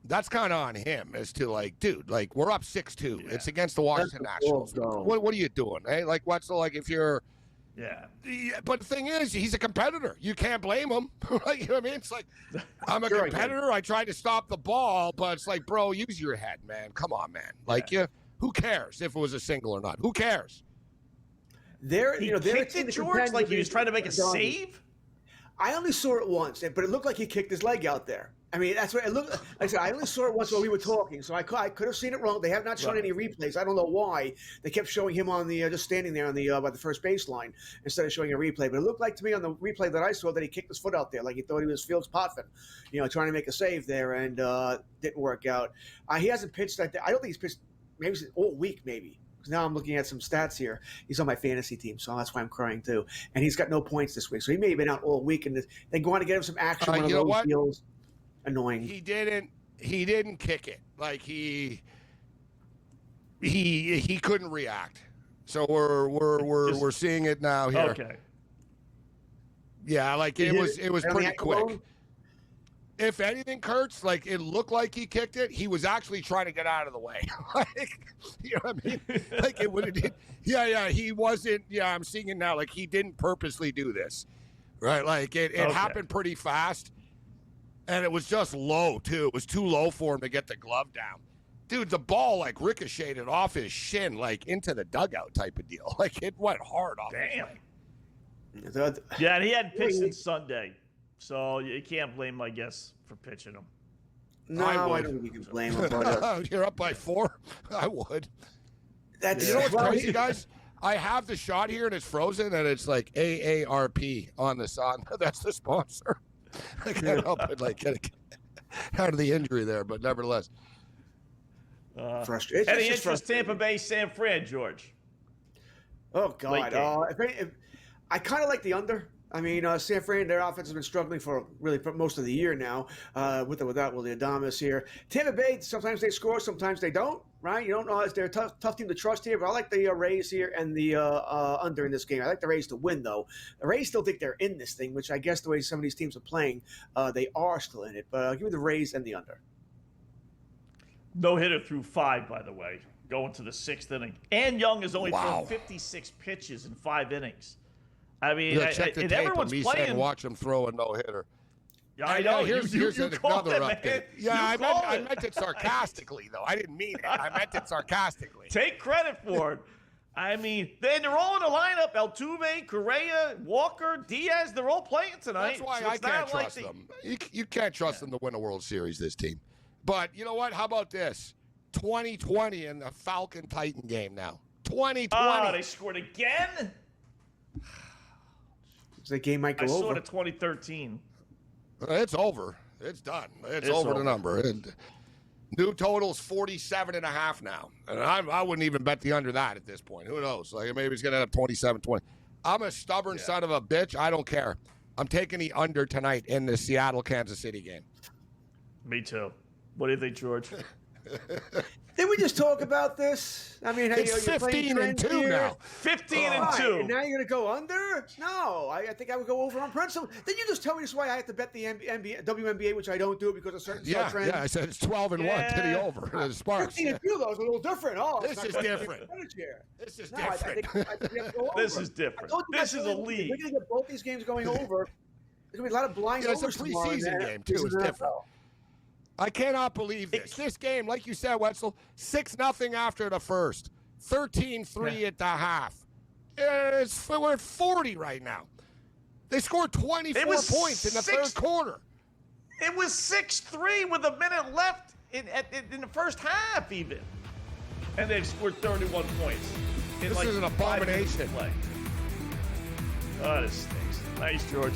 that's kind of on him as to dude, we're up 6-2. Yeah. It's against the Washington Nationals. What are you doing? Hey, Wetzel, if you're. Yeah. But the thing is, he's a competitor. You can't blame him. Right? You know what I mean? It's like, I'm a competitor. I tried to stop the ball, but it's like, bro, use your head, man. Come on, man. Who cares if it was a single or not? Who cares? He kicked it, George, like he was trying to make a save? I only saw it once, but it looked like he kicked his leg out there. I mean, that's what it looked like. I said, I only saw it once while we were talking, so I could have seen it wrong. They have not shown any replays. I don't know why. They kept showing him on the just standing there on the by the first baseline instead of showing a replay. But it looked like to me on the replay that I saw that he kicked his foot out there, like he thought he was Fields Potvin, trying to make a save there, and didn't work out. He hasn't pitched that. I don't think he's pitched maybe all week, maybe. Now I'm looking at some stats here. He's on my fantasy team, so that's why I'm crying too. And he's got no points this week, so he may have been out all week. And they go on to get him some action. One of those deals. Annoying. He didn't kick it. He couldn't react. So we're seeing it now here. Okay. Yeah, it was pretty quick. If anything, Kurtz, it looked like he kicked it. He was actually trying to get out of the way. You know what I mean? It would have. Yeah. He wasn't. Yeah, I'm seeing it now. He didn't purposely do this, right? It happened pretty fast, and it was just low too. It was too low for him to get the glove down. Dude, the ball ricocheted off his shin, into the dugout type of deal. It went hard off. Damn. Yeah, and he hadn't pitched since Sunday. So you can't blame him, I guess, for pitching him. No, I don't think you can blame him. But, you're up by 4? I would. That's You know what's crazy, guys? I have the shot here, and it's frozen, and it's AARP on the side. That's the sponsor. I can't help it, get out of the injury there, but nevertheless. Frustrating. Any interest Tampa Bay, San Fran, George? Oh, God. I kind of like the under. I mean, San Fran, their offense has been struggling for most of the year now, with or without Willie Adames here. Tampa Bay, sometimes they score, sometimes they don't, right? You don't know. They're a tough team to trust here, but I like the Rays here and the under in this game. I like the Rays to win, though. The Rays still think they're in this thing, which I guess the way some of these teams are playing, they are still in it. But give me the Rays and the under. No hitter through 5, by the way, going to the 6th inning. And Young has only thrown 56 pitches in 5 innings. I mean, check the tape everyone's me playing. Saying, watch him throw a no-hitter. Yeah, I know. Here's another update. Yeah, I meant it sarcastically, though. I didn't mean it. I meant it sarcastically. Take credit for it. I mean, they're all in the lineup. Altuve, Correa, Walker, Diaz, they're all playing tonight. That's why I can't trust them. You can't trust them to win a World Series, this team. But you know what? How about this? 2020 in the Falcon-Titan game now. 2020. Oh, they scored again? The game might go over. I saw it in 2013. It's over. It's done. It's over the number. And new total's 47.5 now. And I wouldn't even bet the under that at this point. Who knows? Maybe it's going to end up 27-20. I'm a stubborn son of a bitch. I don't care. I'm taking the under tonight in the Seattle-Kansas City game. Me too. What do you think, George? Didn't we just talk about this? I mean, it's 15-2 now. 15-2. And now you're going to go under? No, I think I would go over on principle. Didn't you just tell me this is why I have to bet the WNBA, which I don't do because of certain trends? Yeah, I said it's 12-1 to the over. The Sparks. 15-2 though is a little different. This is different. This is different. I think we have to go over. This is different. This is a league. We're going to get both these games going over. There's going to be a lot of blind overs It's a preseason game, too. It's different. I cannot believe this. This game, like you said, Wetzel, 6-0 after the first. 13-3 at the half. We're at 40 right now. They scored 24 points in the third quarter. It was 6-3 with a minute left in the first half, even. And they scored 31 points. This is an abomination. Play. Oh, this stinks. Nice, George.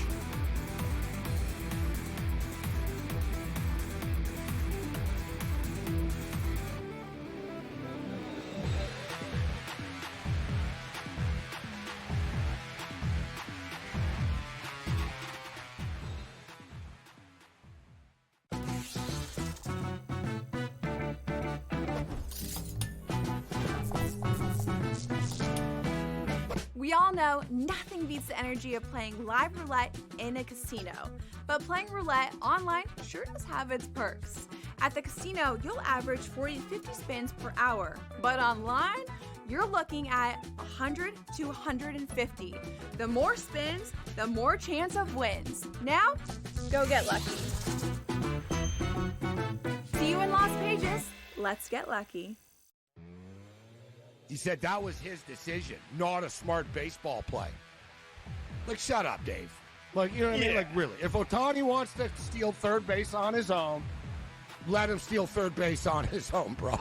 We all know nothing beats the energy of playing live roulette in a casino. But playing roulette online sure does have its perks. At the casino, you'll average 40 to 50 spins per hour. But online, you're looking at 100 to 150. The more spins, the more chance of wins. Now, go get lucky. See you in Las Vegas. Let's get lucky. He said that was his decision, not a smart baseball play. Like, shut up, Dave. Like, you know what I mean? Like, really. If Ohtani wants to steal third base on his own, let him steal third base on his own, bro.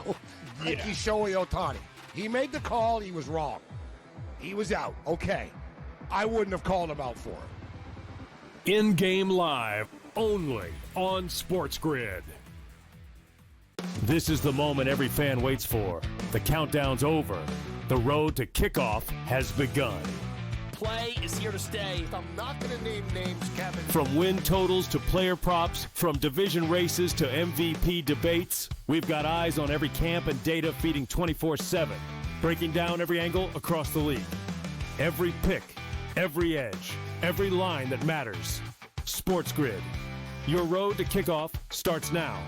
Like, he's Shohei Ohtani. He made the call. He was wrong. He was out. Okay. I wouldn't have called him out for it. In-game live, only on SportsGrid. This is the moment every fan waits for. The countdown's over. The road to kickoff has begun. Play is here to stay. I'm not going to name names, Kevin. From win totals to player props, from division races to MVP debates, we've got eyes on every camp and data feeding 24/7, breaking down every angle across the league. Every pick, every edge, every line that matters. SportsGrid. Your road to kickoff starts now.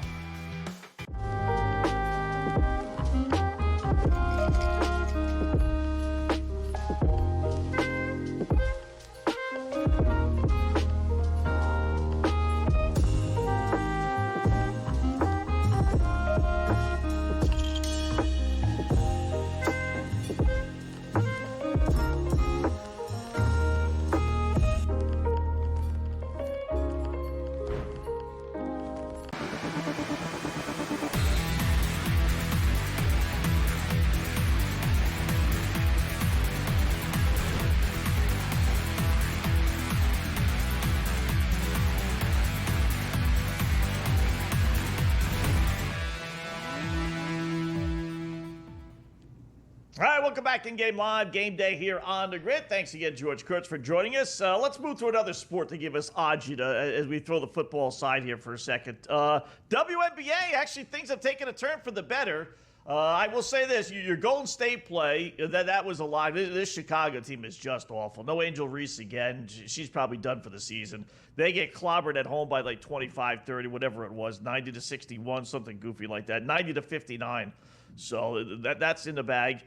All right, welcome back In-Game Live, Game Day here on the Grid. Thanks again, George Kurtz, for joining us. Let's move to another sport to give us agita as we throw the football aside here for a second. WNBA, actually, things have taken a turn for the better. I will say this, your Golden State play, that was alive. This Chicago team is just awful. No Angel Reese again. She's probably done for the season. They get clobbered at home by like 25, 30, whatever it was, 90 to 61, something goofy like that, 90 to 59. So that's in the bag.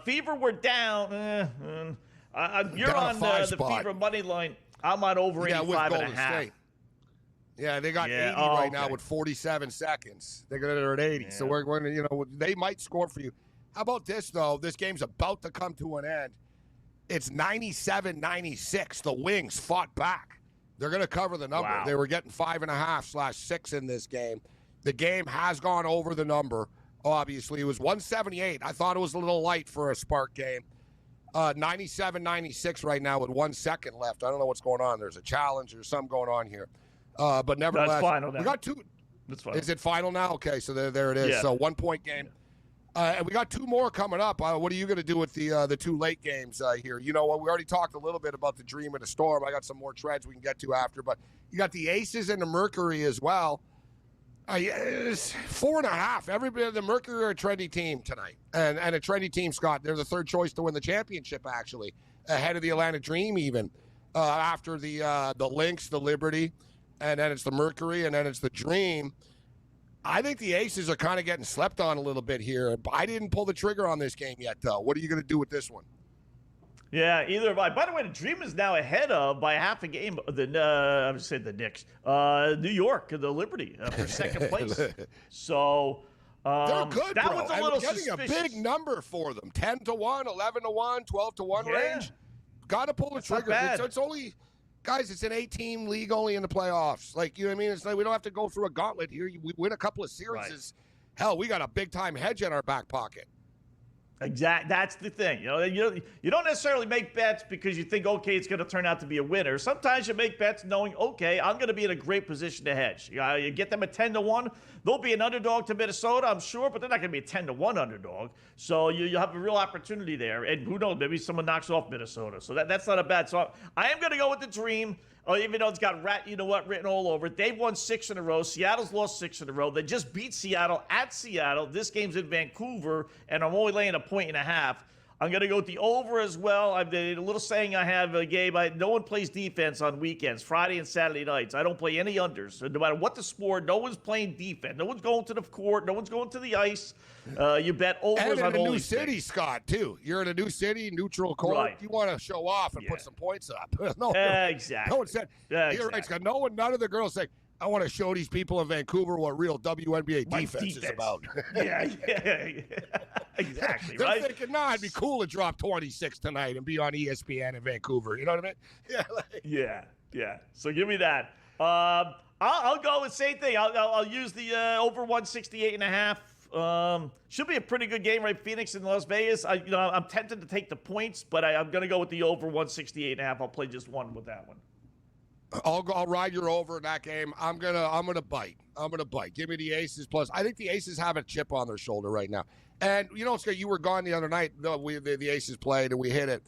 Fever, we're down. You're down on the Fever money line. I'm on over 85.5. State. Yeah, they got 80 right now with 47 seconds. They're at 80. Yeah. So we're going to, you know, they might score for you. How about this, though? This game's about to come to an end. It's 97-96. The Wings fought back. They're going to cover the number. Wow. They were getting 5.5/6 in this game. The game has gone over the number. Obviously, it was 178. I thought it was a little light for a Spark game. 97-96 right now with 1 second left. I don't know what's going on. There's a challenge or something going on here. But nevertheless, that's final now. We got two. That's final. Is it final now? Okay, so there it is. Yeah. So 1 point game. And we got two more coming up. What are you going to do with the two late games here? You know what? We already talked a little bit about the Dream and the Storm. I got some more treads we can get to after. But you got the Aces and the Mercury as well. It's 4.5. Everybody, the Mercury are a trendy team tonight. And a trendy team, Scott. They're the third choice to win the championship, actually, ahead of the Atlanta Dream even. After the Lynx, the Liberty, and then it's the Mercury, and then it's the Dream. I think the Aces are kind of getting slept on a little bit here. I didn't pull the trigger on this game yet, though. What are you going to do with this one? Yeah, either have I. By the way, the Dream is now ahead of, by half a game, I would say the Knicks. New York, the Liberty, for second place. So, They're good, that bro. one's a And little we're getting suspicious. a big number for them. 10-1, 11-1, 12-1 range. Got to pull the trigger. It's only, guys, it's an 8-team league only in the playoffs. Like, you know what I mean? It's like we don't have to go through a gauntlet here. We win a couple of series. Right. Hell, we got a big-time hedge in our back pocket. Exactly. That's the thing. You don't necessarily make bets because you think, okay, it's going to turn out to be a winner. Sometimes you make bets knowing, okay, I'm going to be in a great position to hedge. You get them at 10-1. They'll be an underdog to Minnesota, I'm sure, but they're not going to be a 10-1 underdog. So you have a real opportunity there. And who knows, maybe someone knocks off Minnesota. So that's not a bad. So I am going to go with the Dream. Even though it's got written all over it. They've won 6 in a row. Seattle's lost 6 in a row. They just beat Seattle at Seattle. This game's in Vancouver, and I'm only laying 1.5. I'm going to go with the over as well. A little saying I have, Gabe, no one plays defense on weekends, Friday and Saturday nights. I don't play any unders. So no matter what the sport, no one's playing defense. No one's going to the court. No one's going to the ice. You bet overs and on in a new city, Scott, too. You're in a new city, neutral court. Right. You want to show off and put some points up. Exactly. No one said, you're right, Scott. None of the girls say, I want to show these people in Vancouver what real WNBA defense is about. Yeah. Exactly, They're right? thinking, I'd be cool to drop 26 tonight and be on ESPN in Vancouver. You know what I mean? Yeah. So give me that. I'll go with same thing. I'll use the over 168.5. Should be a pretty good game, right? Phoenix and Las Vegas. I'm tempted to take the points, but I'm going to go with the over 168.5. I'll play just one with that one. I'll ride your over in that game. I'm gonna bite. Give me the Aces plus. I think the Aces have a chip on their shoulder right now. And Scott, you were gone the other night. The Aces played and we hit it,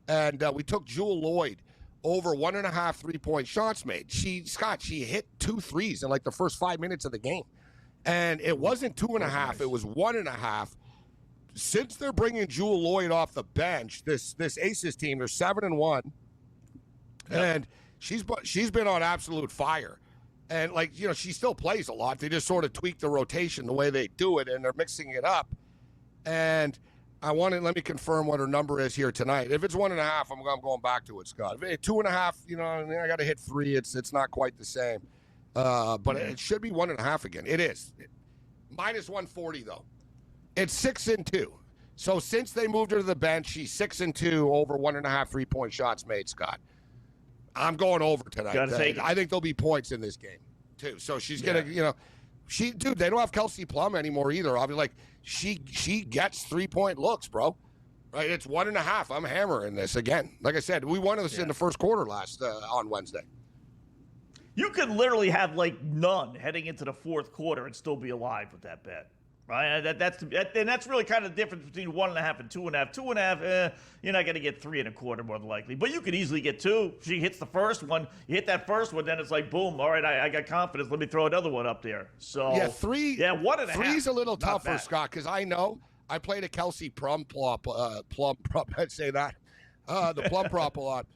and we took Jewel Lloyd over 1.5 3-point shots made. She hit 2 threes in like the first 5 minutes of the game, and it wasn't 2.5. It was 1.5. Since they're bringing Jewel Lloyd off the bench, this Aces team, they're 7-1, and she's been on absolute fire. And, she still plays a lot. They just sort of tweak the rotation the way they do it, and they're mixing it up. And let me confirm what her number is here tonight. If it's 1.5, I'm going back to it, Scott. If 2.5, I got to hit 3. It's not quite the same. But it should be 1.5 again. It is. Minus 140, though. It's 6-2. So since they moved her to the bench, she's 6-2 over 1.5 3-point shots made, Scott. I'm going over tonight. I think there'll be points in this game, too. So she's going to, they don't have Kelsey Plum anymore either. I'll be like, she gets 3-point looks, bro. Right? It's 1.5. I'm hammering this again. Like I said, we won this in the first quarter on Wednesday. You could literally have none heading into the fourth quarter and still be alive with that bet. Right, that's really kind of the difference between 1.5 and 2.5. 2.5, you're not going to get 3.25 more than likely, but you could easily get 2. She hits the first one, you hit that first one, then it's like boom. All right, I got confidence. Let me throw another one up there. So 3. Yeah, 1.5. 3's a little tougher, Scott, because I know I played a Kelsey Plum prop. I'd say that the Plum prop a lot,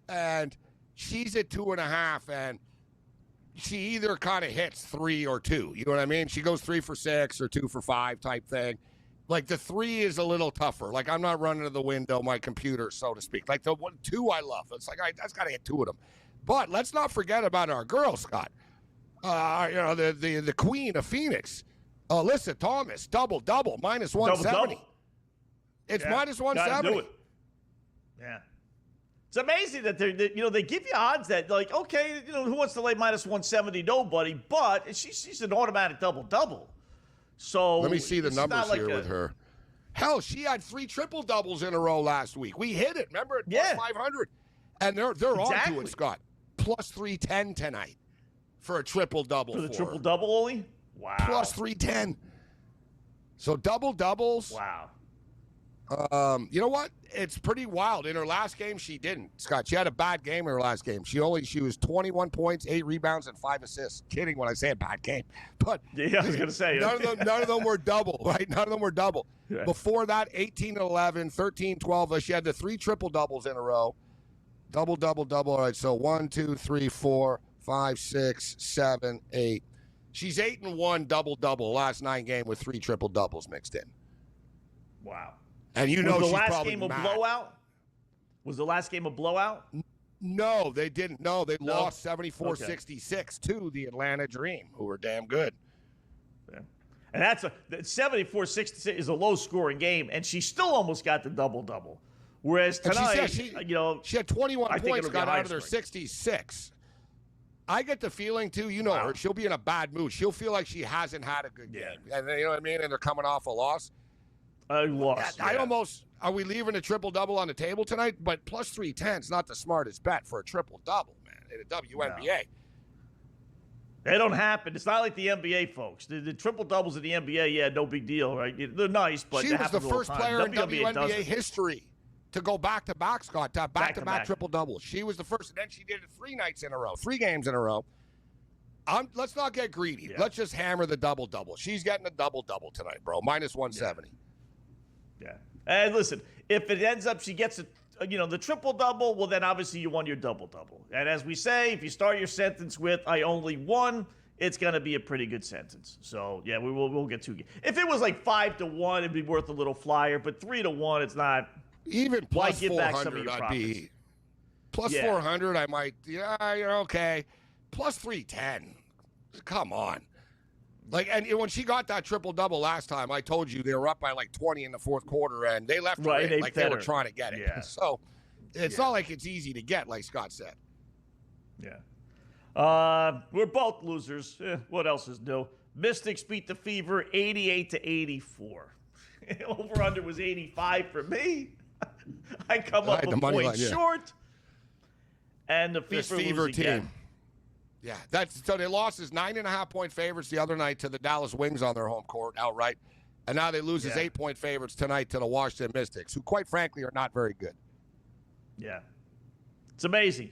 and she's at 2.5, and she either kind of hits 3 or 2. You know what I mean? She goes 3 for 6 or 2 for 5 type thing. The 3 is a little tougher. I'm not running to the window, my computer, so to speak. The 2 I love. It's I just got to hit 2 of them. But let's not forget about our girl, Scott. The queen of Phoenix, Alyssa Thomas, double, minus 170. Double. It's minus 170. Do it. Yeah. It's amazing that they give you odds that okay, who wants to lay minus 170? Nobody, but she's an automatic double. So let me see the numbers here with her. Hell, she had 3 triple doubles in a row last week. We hit it, remember? At plus 500, and they're on to it, Scott. Plus 310 tonight for a triple double. For the triple double only? Wow. Plus 310. So double doubles. Wow. You know what? It's pretty wild. In her last game, she didn't, Scott. She had a bad game in her last game. She was 21 points, 8 rebounds, and 5 assists. Kidding when I say a bad game. But yeah, I was going to say. None of them were double, right? None of them were double. Yeah. Before that, 18-11, 13-12. She had the 3 triple-doubles in a row. Double. All right, so 1, 2, 3, 4, 5, 6, 7, 8. She's 8-1 double-double last 9 games with 3 triple-doubles mixed in. Wow. And was she's the last probably game a mad. blowout? Was the last game a blowout? No, they didn't. No, they lost 74-66 to the Atlanta Dream, who were damn good. Yeah. And that's 74-66 is a low-scoring game, and she still almost got the double-double. Whereas tonight, she had 21 points, got out of their 66. I get the feeling, too, her, she'll be in a bad mood. She'll feel like she hasn't had a good game. And you know what I mean? And they're coming off a loss. A loss. Are we leaving a triple-double on the table tonight? But plus 310 is not the smartest bet for a triple-double, man, in a WNBA. No. They don't happen. It's not like the NBA, folks. The triple-doubles in the NBA, no big deal, right? They're nice, but she was the first player in WNBA history to go back-to-back, Scott, back-to-back triple-doubles. She was the first, and then she did it 3 games in a row. Let's not get greedy. Yeah. Let's just hammer the double-double. She's getting a double-double tonight, bro, minus 170. Yeah. And listen, if it ends up she gets the triple-double, well, then obviously you won your double-double. And as we say, if you start your sentence with, I only won, it's going to be a pretty good sentence. So, yeah, we'll get 2 games. If it was like 5-1, it'd be worth a little flyer, but 3-1, it's not. Even plus 400, I'd be. Plus 400, I might, okay. Plus 310. Come on. And when she got that triple-double last time, I told you they were up by like 20 in the fourth quarter, and they left her in like they were trying to get it. Yeah. So it's not like it's easy to get, like Scott said. Yeah. We're both losers. What else is new? Mystics beat the Fever 88-84. Over-under was 85 for me. I come up a point short. And the Fever team. Again. Yeah, so they lost as 9.5-point favorites the other night to the Dallas Wings on their home court outright, and now they lose as 8-point favorites tonight to the Washington Mystics, who quite frankly are not very good. Yeah, it's amazing,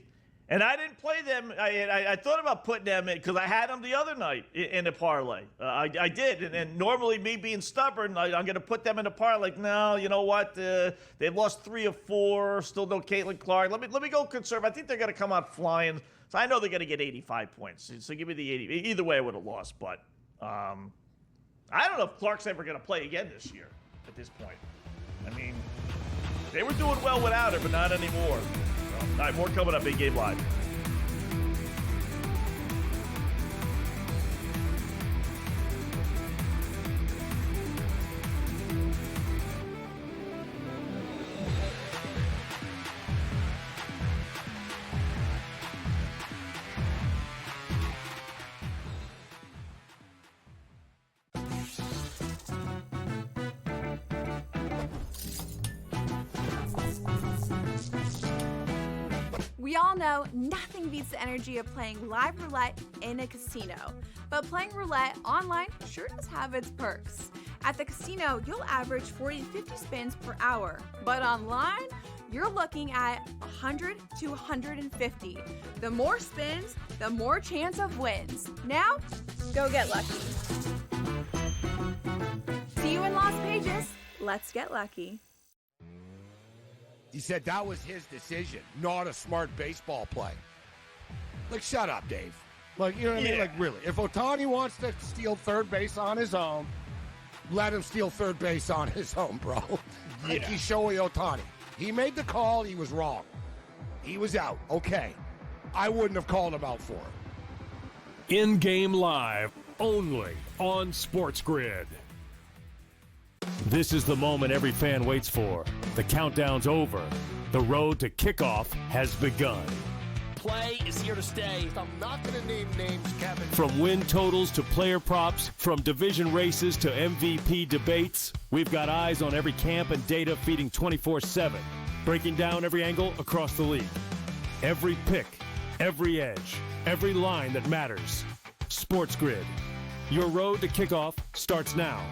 and I didn't play them. I thought about putting them in because I had them the other night in a parlay. I did, and normally me being stubborn, I'm going to put them in a parlay. Like, no, you know what? They've lost 3 of 4. Still no Caitlin Clark. Let me go conservative. I think they're going to come out flying. So I know they're going to get 85 points. So give me the 80. Either way, I would have lost. But I don't know if Clark's ever going to play again this year at this point. I mean, they were doing well without her, but not anymore. So, all right, more coming up in Game Live. We all know nothing beats the energy of playing live roulette in a casino, but playing roulette online sure does have its perks. At the casino, you'll average 40 to 50 spins per hour, but online, you're looking at 100 to 150. The more spins, the more chance of wins. Now, go get lucky. See you in Las Vegas. Let's get lucky. He said that was his decision, not a smart baseball play. Like, shut up, Dave. Like, you know what I mean? Like, really. If Ohtani wants to steal third base on his own, let him steal third base on his own, bro. Like, he's Shohei Ohtani. He made the call. He was wrong. He was out. Okay. I wouldn't have called him out for it. In-game live, only on SportsGrid. This is the moment every fan waits for. The countdown's over. The road to kickoff has begun. Play is here to stay. I'm not going to name names, Kevin. From win totals to player props, from division races to MVP debates, we've got eyes on every camp and data feeding 24/7, breaking down every angle across the league. Every pick, every edge, every line that matters. SportsGrid. Your road to kickoff starts now.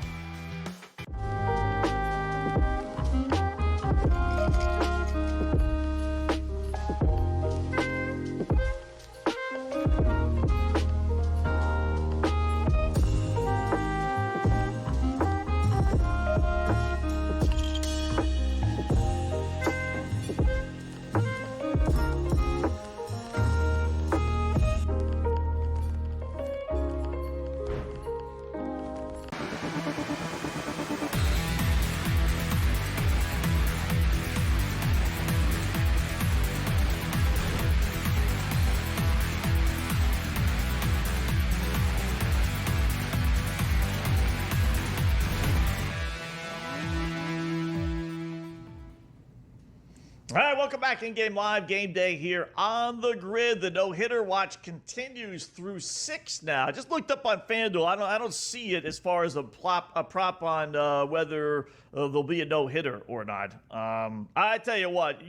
All right, welcome back in Game Live. Game Day here on the grid. The no-hitter watch continues through 6 now. I just looked up on FanDuel. I don't see it as far as a prop on whether there'll be a no-hitter or not. I tell you what,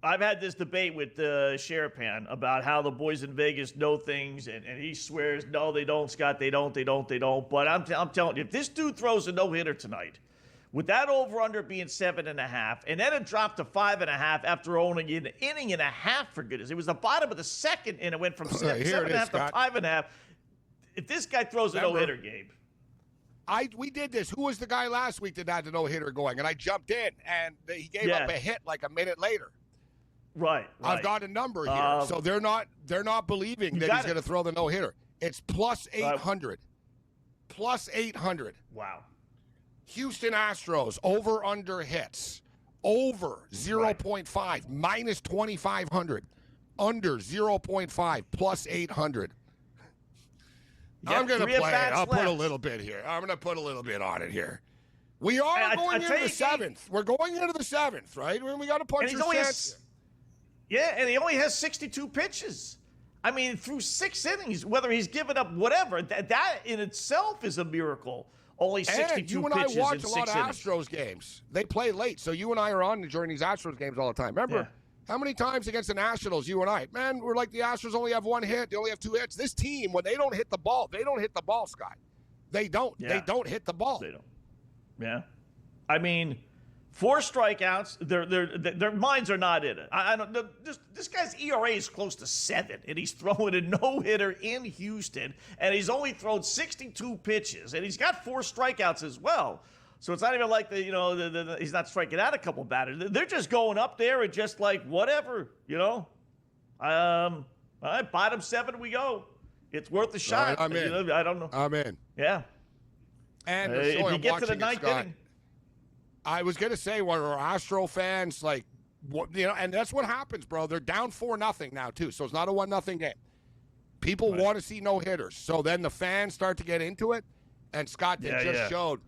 I've had this debate with Sherapan about how the boys in Vegas know things, and he swears, no, they don't, Scott. They don't. But I'm telling you, if this dude throws a no-hitter tonight, with that over-under being 7.5, and then it dropped to 5.5 after only an inning and a half, for goodness. It was the bottom of the second, and it went from 7.5 to 5.5. If this guy throws a no-hitter, Gabe. We did this. Who was the guy last week that had the no-hitter going? And I jumped in, and he gave up a hit like a minute later. Right. I've got a number here. So they're not believing that he's going to throw the no-hitter. It's plus 800. Plus 800. Wow. Houston Astros, over-under hits. Over 0.5, minus 2,500. Under 0.5, plus 800. I'm going to play it. I'll put a little bit here. I'm going to put a little bit on it here. We are going into the 7th. We're going into the 7th, right? We got to punch your chance. Yeah, and he only has 62 pitches. I mean, through 6 innings, whether he's given up whatever, that in itself is a miracle. Only 62 pitches in 6 innings. And you and I watch a lot of Astros games. They play late, so you and I are on during these Astros games all the time. Remember, how many times against the Nationals, you and I, man, we're like the Astros only have 1 hit. They only have 2 hits. This team, when they don't hit the ball, Scott. They don't. Yeah. They don't hit the ball. They don't. Yeah. I mean, 4 strikeouts. Their minds are not in it. I don't. This guy's ERA is close to 7, and he's throwing a no-hitter in Houston, and he's only thrown 62 pitches, and he's got 4 strikeouts as well. So it's not even like he's not striking out a couple batters. They're just going up there and just like whatever, All right, bottom 7 we go. It's worth a shot. Right, I'm in. I don't know. I'm in. Yeah. And if you get to the 9th inning. I was going to say, what are Astro fans like? And that's what happens, bro. They're down 4-0 now too, so it's not a 1-0 game. People want to see no hitters, so then the fans start to get into it. And Scott showed,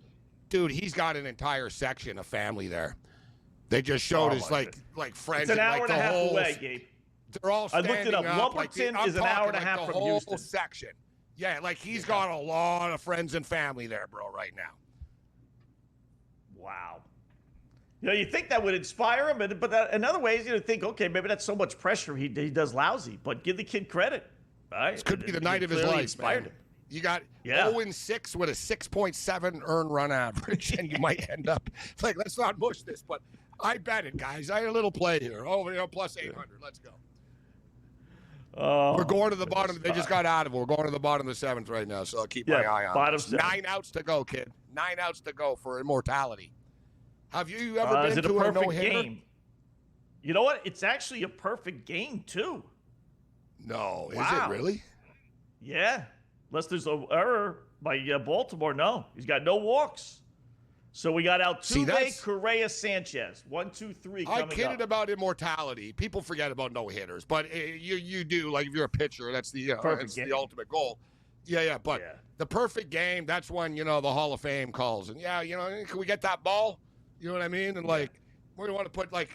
dude, he's got an entire section of family there. They just showed his like friends. It's an hour and a half away, Gabe. They're all standing I looked it up. Lumberton is an hour and a half from Houston. Whole section. Yeah, like he's got a lot of friends and family there, bro, right now. Wow. You think that would inspire him, but in other ways, you think, okay, maybe that's so much pressure he does lousy, but give the kid credit. Right? This could be the night of his life, man. Him. You got 0-6 with a 6.7 earned run average, and you might end up like, let's not mush this, but I bet it, guys. I had a little play here. Plus 800. Let's go. We're going to the bottom. They just got out of it. We're going to the bottom of the 7th right now, so I'll keep my eye on bottom it. 9 outs to go, kid. 9 outs to go for immortality. Have you ever been to a no-hitter? Game? You know what? It's actually a perfect game, too. No. Is it really? Yeah. Unless there's an error by Baltimore. No. He's got no walks. So we got Altuve, Correa, Sanchez. 1, 2, 3 coming up. I kidded about immortality. People forget about no-hitters. But you do. Like, if you're a pitcher, that's the the ultimate goal. Yeah. But the perfect game, that's when, the Hall of Fame calls. And, can we get that ball? You know what I mean? And, we want to put, there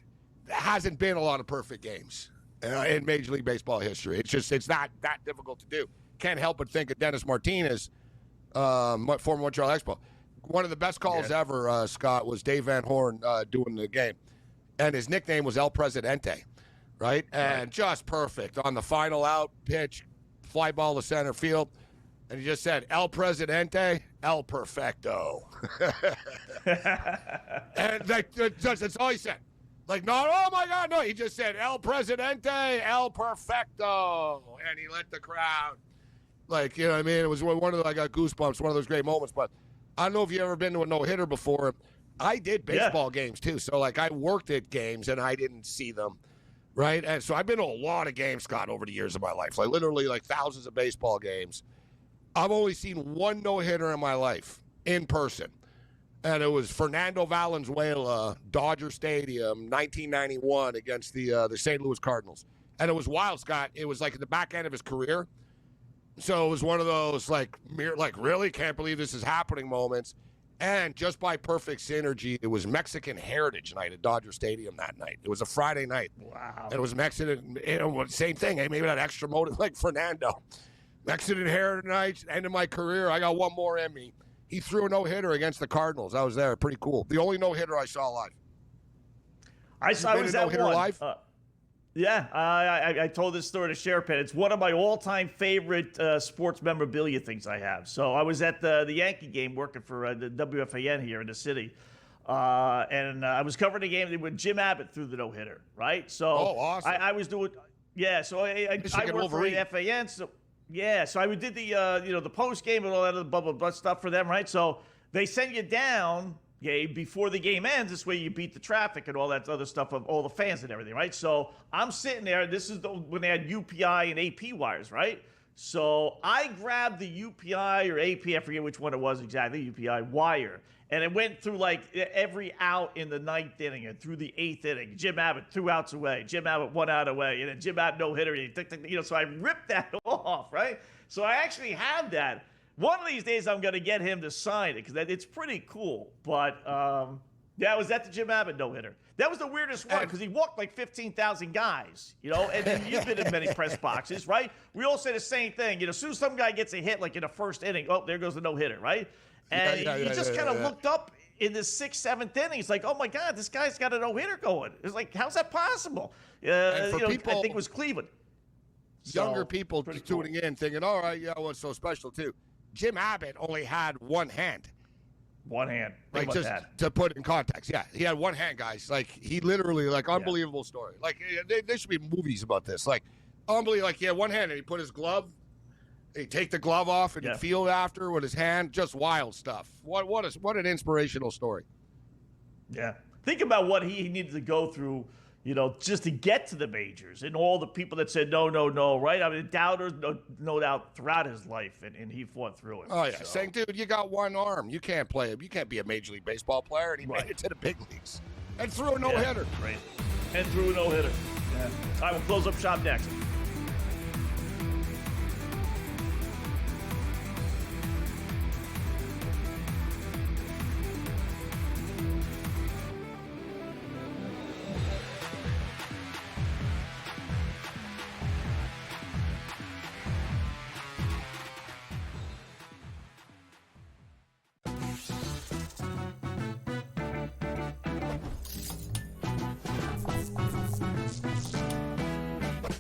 hasn't been a lot of perfect games in Major League Baseball history. It's not that difficult to do. Can't help but think of Dennis Martinez, former Montreal Expo. One of the best calls ever, Scott, was Dave Van Horn doing the game. And his nickname was El Presidente, right? And just perfect. On the final out pitch, fly ball to center field. And he just said, El Presidente, El Perfecto. And that's all he said. Oh my God, no. He just said, El Presidente, El Perfecto. And he let the crowd, you know what I mean? It was one of I got goosebumps, one of those great moments. But I don't know if you've ever been to a no-hitter before. I did baseball games, too. So, I worked at games, and I didn't see them, right? And so I've been to a lot of games, Scott, over the years of my life. Literally, thousands of baseball games. I've only seen one no-hitter in my life in person. And it was Fernando Valenzuela, Dodger Stadium, 1991 against the St. Louis Cardinals. And it was wild, Scott. It was at the back end of his career. So it was one of those, really? Can't believe this is happening moments. And just by perfect synergy, it was Mexican Heritage Night at Dodger Stadium that night. It was a Friday night. Wow. And it was Mexican, same thing. Hey, maybe that extra motive like Fernando. Mexican Heritage Night, end of my career. I got one more in me. He threw a no-hitter against the Cardinals. I was there. Pretty cool. The only no-hitter I saw live. I was at no-hitter one. live? Yeah, I told this story to Sherpan. It's one of my all-time favorite sports memorabilia things I have. So I was at the Yankee game working for the WFAN here in the city. And I was covering the game when Jim Abbott threw the no-hitter, right? So awesome. I was doing – yeah, so I worked for the FAN. So, yeah, so I did the the post-game and all that other blah, blah, blah stuff for them, right? So they send you down – before the game ends, this way you beat the traffic and all that other stuff of all the fans and everything, right? So I'm sitting there. This is when they had UPI and AP wires, right? So I grabbed the UPI or AP, I forget which one it was exactly, UPI wire, and it went through like every out in the 9th inning and through the 8th inning. Jim Abbott 2 outs away. Jim Abbott 1 out away, and then Jim Abbott no hitter. So I ripped that off, right? So I actually have that. One of these days, I'm going to get him to sign it because it's pretty cool. But, yeah, I was at the Jim Abbott no-hitter. That was the weirdest one because he walked like 15,000 guys, and you've been in many press boxes, right? We all say the same thing. As soon as some guy gets a hit, like in the first inning, oh, there goes the no-hitter, right? And he just kind of looked up in the 6th, 7th inning. He's like, oh, my God, this guy's got a no-hitter going. It's like, how's that possible? People, I think it was Cleveland. Younger people tuning in thinking, all right, yeah, what's so special, too? Jim Abbott only had one hand. One hand. Like, just to put it in context. Yeah, he had one hand, guys. Like, he literally, unbelievable story. Like, there should be movies about this. Like, unbelievable. Like, he had one hand, and he put his glove, he'd take the glove off, and he'd feel after with his hand. Just wild stuff. What an inspirational story. Yeah. Think about what he needed to go through, just to get to the majors, and all the people that said no, right? I mean, doubters, no doubt, throughout his life, and he fought through it. Oh, yeah. Saying, dude, you got one arm. You can't play. You can't be a Major League Baseball player, and he made it to the big leagues. And threw a no-hitter. Yeah, right. And threw a no-hitter. Yeah. All right, we'll close up shop next.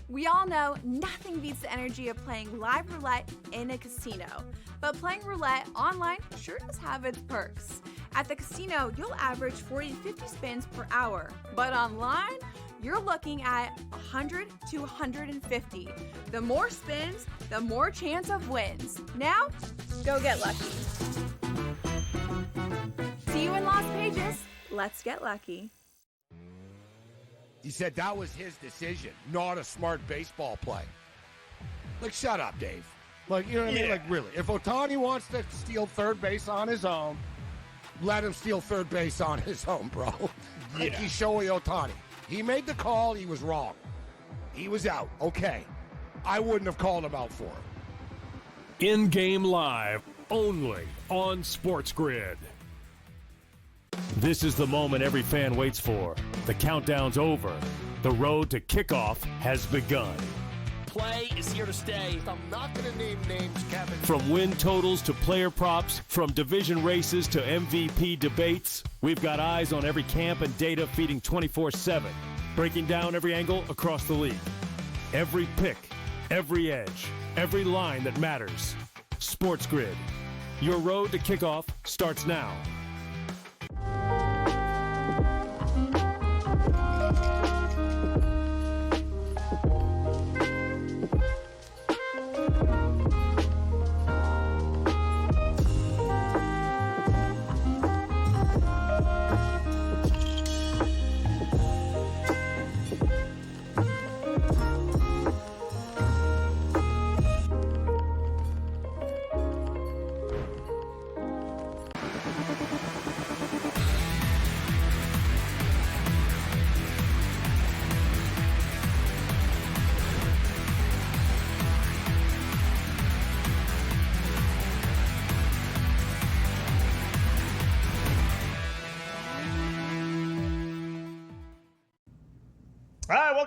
We all know nothing beats the energy of playing live roulette in a casino. But playing roulette online sure does have its perks. At the casino, you'll average 40 to 50 spins per hour. But online, you're looking at 100 to 150. The more spins, the more chance of wins. Now, go get lucky. See you in Las Vegas. Let's get lucky. He said that was his decision, not a smart baseball play. Like, shut up, Dave. Like, you know what I mean? Like, really. If Ohtani wants to steal third base on his own, let him steal third base on his own, bro. Like, he's Shohei Ohtani. He made the call. He was wrong. He was out. Okay. I wouldn't have called him out for him. In-game live, only on SportsGrid. This is the moment every fan waits for. The countdown's over. The road to kickoff has begun. Play is here to stay. I'm not going to name names, Kevin. From win totals to player props, from division races to MVP debates, we've got eyes on every camp and data feeding 24/7, breaking down every angle across the league. Every pick, every edge, every line that matters. SportsGrid. Your road to kickoff starts now.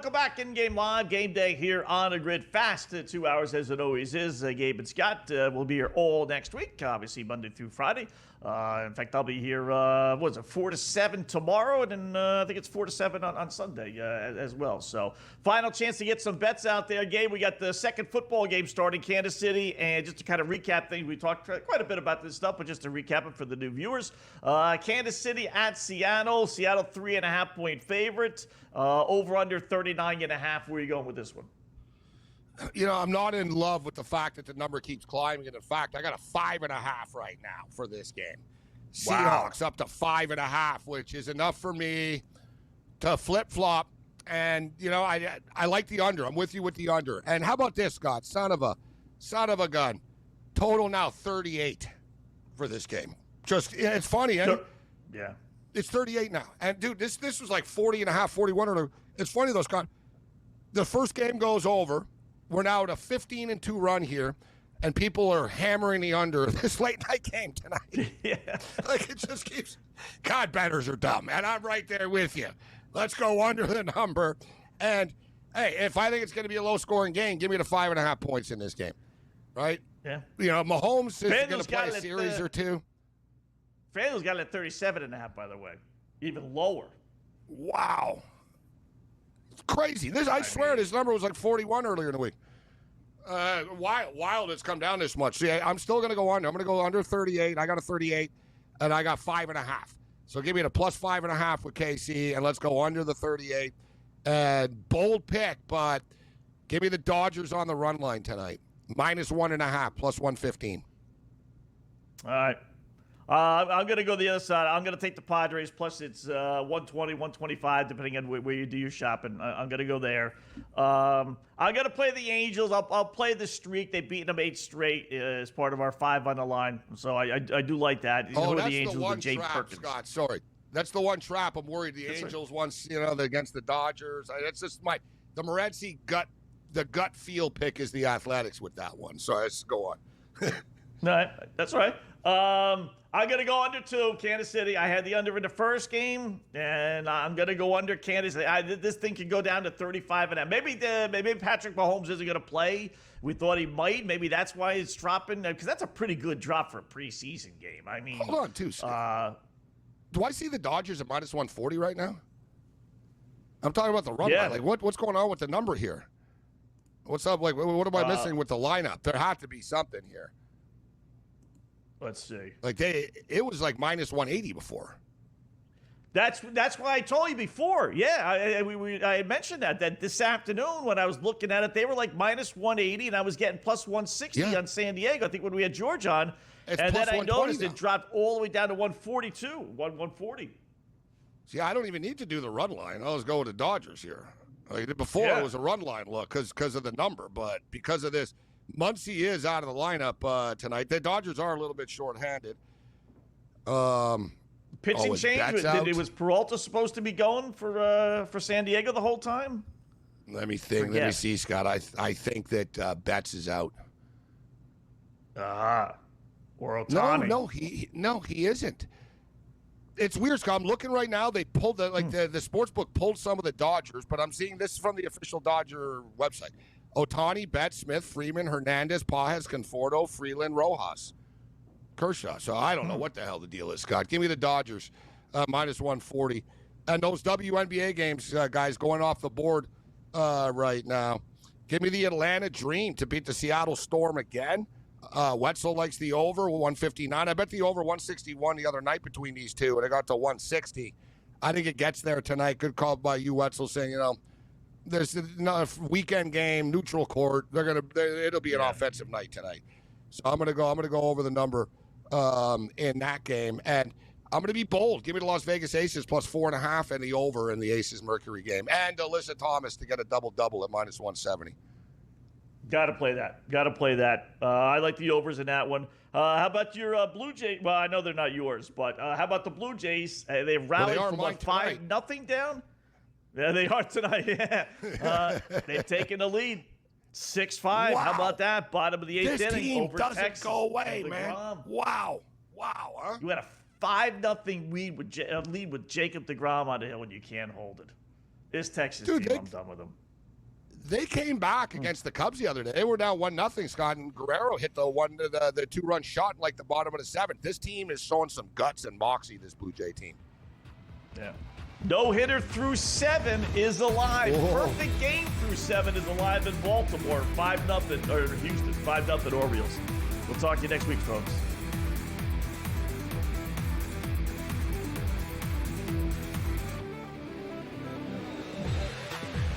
welcome back in Game Live. Game Day here on a grid. Fast 2 hours as it always is. Gabe and Scott will be here all next week, obviously Monday through Friday. In fact, I'll be here, 4 to 7 tomorrow, and then I think it's 4 to 7 on Sunday as well. So final chance to get some bets out there. Gabe, we got the second football game starting, Kansas City, and just to kind of recap things, we talked quite a bit about this stuff, but just to recap it for the new viewers. Kansas City at Seattle. Seattle 3.5-point favorite. Over under 39.5. Where are you going with this one? You know, I'm not in love with the fact that the number keeps climbing. And in fact, I got a 5.5 right now for this game. Wow. Seahawks up to 5.5, which is enough for me to flip-flop. And, you know, I like the under. I'm with you with the under. And how about this, Scott? Son of a gun. Total now 38 for this game. Just, it's funny. Yeah. It's 38 now. And, dude, this was like 40.5, 41. It's funny, though, Scott. The first game goes over. We're now at a 15-2 run here, and people are hammering the under this late-night game tonight. Yeah. Like, it just keeps – God, bettors are dumb, and I'm right there with you. Let's go under the number. And, hey, if I think it's going to be a low-scoring game, give me the 5.5 points in this game, right? Yeah. You know, Mahomes is going to play a got series or two. FanDuel's got it at 37.5, by the way. Even lower. Wow. It's crazy. I swear this number was like 41 earlier in the week. Wild it's come down this much. See, I'm still going to go under. I'm going to go under 38. I got a 38, and I got 5.5. So give me the plus 5.5 with KC, and let's go under the 38. Bold pick, but give me the Dodgers on the run line tonight. Minus 1.5, plus 115. All right. I'm going to go the other side. I'm going to take the Padres, plus it's 120, 125, depending on where you do your shopping. I'm going to go there. I'm going to play the Angels. I'll play the streak. They've beaten them 8 straight as part of our 5 on the line. So I do like that. Oh, that's the Angels the one with Jay trap, Perkins. Scott. Sorry. That's the one trap. I'm worried the Angels once, against the Dodgers. That's just the Morency gut feel pick is the Athletics with that one. So let's go on. No, that's right. I'm going to go under 2, Kansas City. I had the under in the first game, and I'm going to go under Kansas City. This thing could go down to 35.5. Maybe Patrick Mahomes isn't going to play. We thought he might. Maybe that's why it's dropping, because that's a pretty good drop for a preseason game. I mean, hold on, too, Scott. Do I see the Dodgers at minus 140 right now? I'm talking about the run line. Like, what's going on with the number here? What's up? Like, what am I missing with the lineup? There had to be something here. Let's see. Like it was like minus 180 before. That's why I told you before. Yeah, I mentioned that this afternoon when I was looking at it, they were like minus 180, and I was getting plus 160 on San Diego. I think when we had George on, and then I noticed it dropped all the way down to 142, 140. See, I don't even need to do the run line. I'll just go with the Dodgers here. Like before, it was a run line look because of the number, but because of this. Muncy is out of the lineup tonight. The Dodgers are a little bit shorthanded. Pitching change. Was Peralta supposed to be going for San Diego the whole time? Let me think. Let me see, Scott. I think that Betts is out. Or Ohtani. He isn't. It's weird, Scott. I'm looking right now. They pulled the sports book pulled some of the Dodgers, but I'm seeing this from the official Dodger website. Ohtani, Betts, Smith, Freeman, Hernandez, Pajes, Conforto, Freeland, Rojas, Kershaw. So I don't know what the hell the deal is, Scott. Give me the Dodgers, minus 140. And those WNBA games, guys, going off the board right now. Give me the Atlanta Dream to beat the Seattle Storm again. Wetzel likes the over, 159. I bet the over 161 the other night between these two, and it got to 160. I think it gets there tonight. Good call by you, Wetzel, saying, there's a weekend game, neutral court. It'll be an offensive night tonight. So I'm gonna go over the number in that game, and I'm gonna be bold. Give me the Las Vegas Aces plus 4.5 and the over in the Aces Mercury game, and Alyssa Thomas to get a double at minus 170. Got to play that. I like the overs in that one. How about your Blue Jays? Well, I know they're not yours, but how about the Blue Jays? They rallied from 5-0 down. Yeah, they are tonight. Yeah, they've taken the lead, 6-5. Wow. How about that? Bottom of the 8th inning. This team over doesn't Texas. go away, man. Wow. Huh? You had a 5-0 lead with Jacob deGrom on the hill, and you can't hold it. This Texas Dude, team, I'm done with them. They came back against the Cubs the other day. They were down 1-0, Scott, and Guerrero hit the 2-run shot in like the bottom of the seventh. This team is showing some guts and moxie, this Blue Jay team. Yeah. No hitter through 7 is alive. Whoa. Perfect game through 7 is alive in Baltimore. 5-0, or Houston, 5-0 Orioles. We'll talk to you next week, folks.